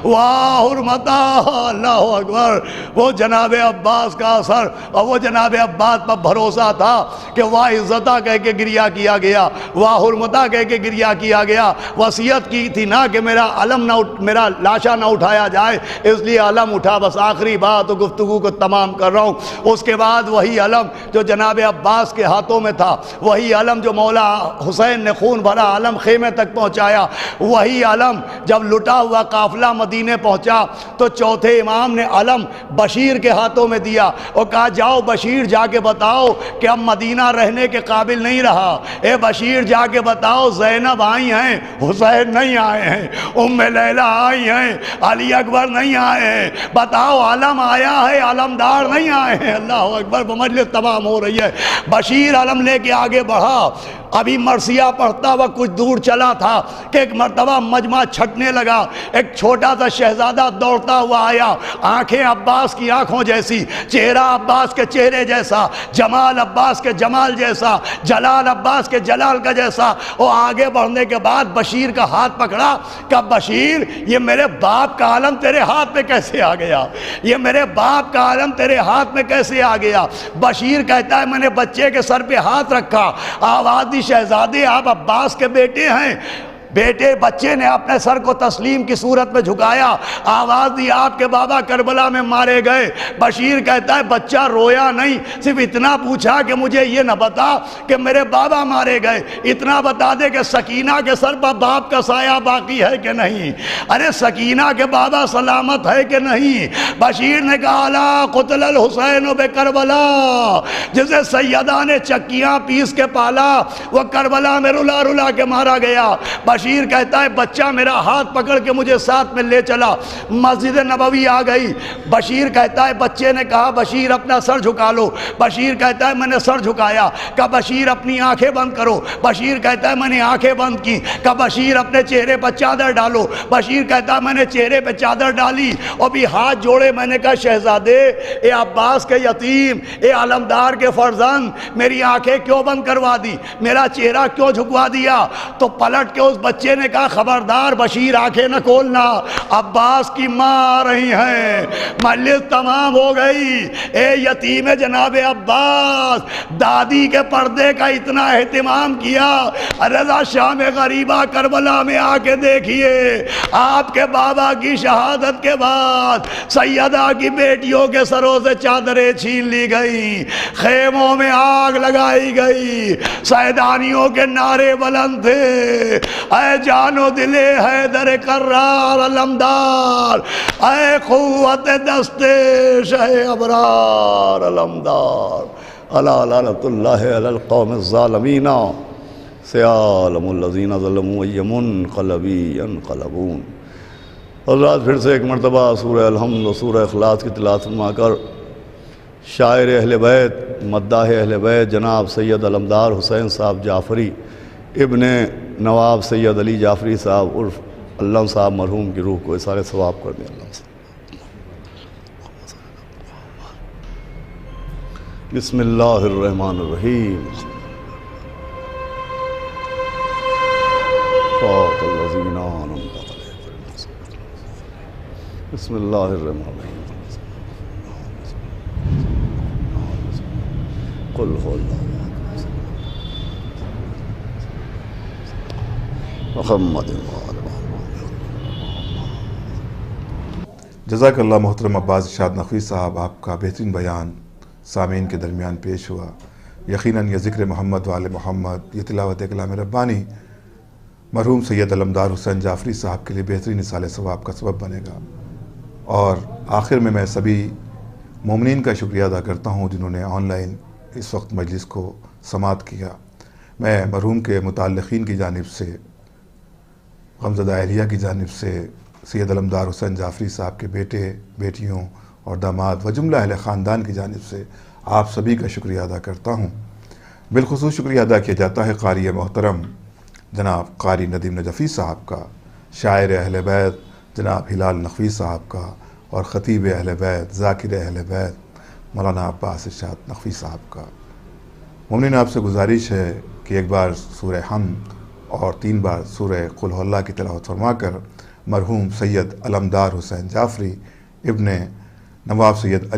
واہ حرمتا، اللہ اکبر۔ وہ جناب عباس کا اثر اور وہ جناب عباس پر بھروسہ تھا کہ واہ عزتا کہہ کے گریہ کیا گیا، واہ حرمتا کہہ کے گریہ کیا گیا۔ وصیت کی تھی نا کہ میرا علم نہ میرا لاشا نہ اٹھایا جائے، اس لیے علم اٹھا۔ بس آخری بات و گفتگو کو تمام کر رہا ہوں۔ اس کے بعد وہی علم جو جناب عباس کے ہاتھوں میں تھا، وہی علم جو مولا حسین نے خون بھرا علم خیمے تک پہنچایا، وہی علم جب لٹا ہوا قافلہ مدینے پہنچا تو چوتھے امام نے علم بشیر کے ہاتھوں میں دیا اور کہا جاؤ بشیر جا کے بتاؤ کہ اب مدینہ رہنے کے قابل نہیں رہا، اے بشیر جا کے بتاؤ زینب آئی ہیں، حسین نہیں آئے ہیں، ام لیلہ آئی ہیں، علی اکبر نہیں آئے ہیں، بتاؤ علم آیا ہے، علمدار نہیں آئے ہیں۔ اللہ اکبر، مجلس تمام ہو رہی ہے۔ بشیر علم لے کے آگے بڑھا، ابھی مرثیہ پڑھتا ہوا کچھ دور چلا تھا کہ ایک مرتبہ مجمع چھٹنے لگا، ایک چھوٹا سا شہزادہ دوڑتا ہوا آیا، آنکھیں عباس کی آنکھوں جیسی، چہرہ عباس کے چہرے جیسا، جمال عباس کے جمال جیسا، جلال عباس کے جلال کا جیسا۔ اور آگے بڑھنے کے بعد بشیر کا ہاتھ پکڑا، کہا بشیر یہ میرے باپ کا علم تیرے ہاتھ میں کیسے آ گیا، یہ میرے باپ کا علم تیرے ہاتھ میں کیسے آ گیا؟ بشیر کہتا ہے میں نے بچے کے سر پہ ہاتھ رکھا، آواز دی شہزادے آپ عباس کے بیٹے ہیں۔ بچے نے اپنے سر کو تسلیم کی صورت میں جھکایا، آواز دی آپ کے بابا کربلا میں مارے گئے۔ بشیر کہتا ہے بچہ رویا نہیں، صرف اتنا پوچھا کہ مجھے یہ نہ بتا کہ میرے بابا مارے گئے، اتنا بتا دے کہ سکینہ کے سر پر باپ کا سایہ باقی ہے کہ نہیں، ارے سکینہ کے بابا سلامت ہے کہ نہیں۔ بشیر نے کہا لا قتل الحسین بے کربلا، جسے سیدہ نے چکیاں پیس کے پالا وہ کربلا میں رلا رلا کے مارا گیا۔ بشیر کہتا ہے بچہ میرا ہاتھ پکڑ کے مجھے ساتھ میں لے چلا، مسجد نبوی آ گئی۔ بشیر کہتا ہے بچے نے کہا بشیر اپنا سر جھکا لو۔ بشیر کہتا ہے میں نے سر جھکایا۔ کہا بشیر اپنی آنکھیں بند کرو۔ بشیر کہتا ہے میں نے آنکھیں بند کی۔ کہا بشیر اپنے چہرے پر چادر ڈالو۔ بشیر کہتا ہے میں نے چہرے پہ چادر ڈالی اور بھی ہاتھ جوڑے، میں نے کہا شہزادے، اے عباس کے یتیم، اے علمدار کے فرزند، میری آنکھیں کیوں بند کروا دی، میرا چہرہ کیوں جھکوا دیا؟ تو پلٹ کے اس بچے نے کہا خبردار بشیر آنکھیں نہ کھولنا، عباس کی ماں آ رہی ہیں۔ مجلس تمام ہو گئی۔ اے یتیم جناب عباس، دادی کے پردے کا اتنا اہتمام کیا، رضا شام غریبہ کربلا میں آ کے دیکھیے، آپ کے بابا کی شہادت کے بعد سیدہ کی بیٹیوں کے سروں سے چادریں چھین لی گئی، خیموں میں آگ لگائی گئی، سیدانیوں کے نعرے بلند تھے، اے جان و دل حیدر کرار علمدار، اے قوت دست شہ ابرار علمدار، الا لعنت اللہ علی القوم الظالمین سیعلم الذین ظلموا ای منقلب ینقلبون۔ حضرات پھر سے ایک مرتبہ سورہ الحمد و سورہ اخلاص کی تلاوت فرما کر شاعر اہل بیت، مداح اہل بیت جناب سید علمدار حسین صاحب جعفری ابن نواب سید علی جعفری صاحب عرف علم صاحب مرحوم کی روح کو اثار ثواب کر دیں۔ اللہ صاحب بسم اللہ الرحمن الرحیم۔ صراط الذین انعمت علیہم۔ بسم اللہ الرحمن الرحیم۔ قل هو اللہ محمد۔ جزاک اللہ محترم عباس ارشاد نقوی صاحب، آپ کا بہترین بیان سامعین کے درمیان پیش ہوا۔ یقیناً یہ ذکر محمد وآل محمد، یہ تلاوت کلام ربانی مرحوم سید علمدار حسین جعفری صاحب کے لیے بہترین اصال ثواب کا سبب بنے گا۔ اور آخر میں سبھی مومنین کا شکریہ ادا کرتا ہوں جنہوں نے آن لائن اس وقت مجلس کو سماعت کیا۔ میں مرحوم کے متعلقین کی جانب سے، غمزدہ اہلیہ کی جانب سے، سید علمدار حسین جعفری صاحب کے بیٹے بیٹیوں اور داماد و جملہ اہل خاندان کی جانب سے آپ سبھی کا شکریہ ادا کرتا ہوں۔ بالخصوص شکریہ ادا کیا جاتا ہے قاری محترم جناب قاری ندیم نجفی صاحب کا، شاعر اہل بیت جناب ہلال نقوی صاحب کا، اور خطیب اہل بیت، ذاکر اہل بیت مولانا عباس ارشاد نقوی صاحب کا۔ مومنین آپ سے گزارش ہے کہ ایک بار سورہ حمد اور 3 بار سورہ قل هو اللہ کی تلاوت فرما کر مرحوم سید علمدار حسین جعفری ابن نواب سید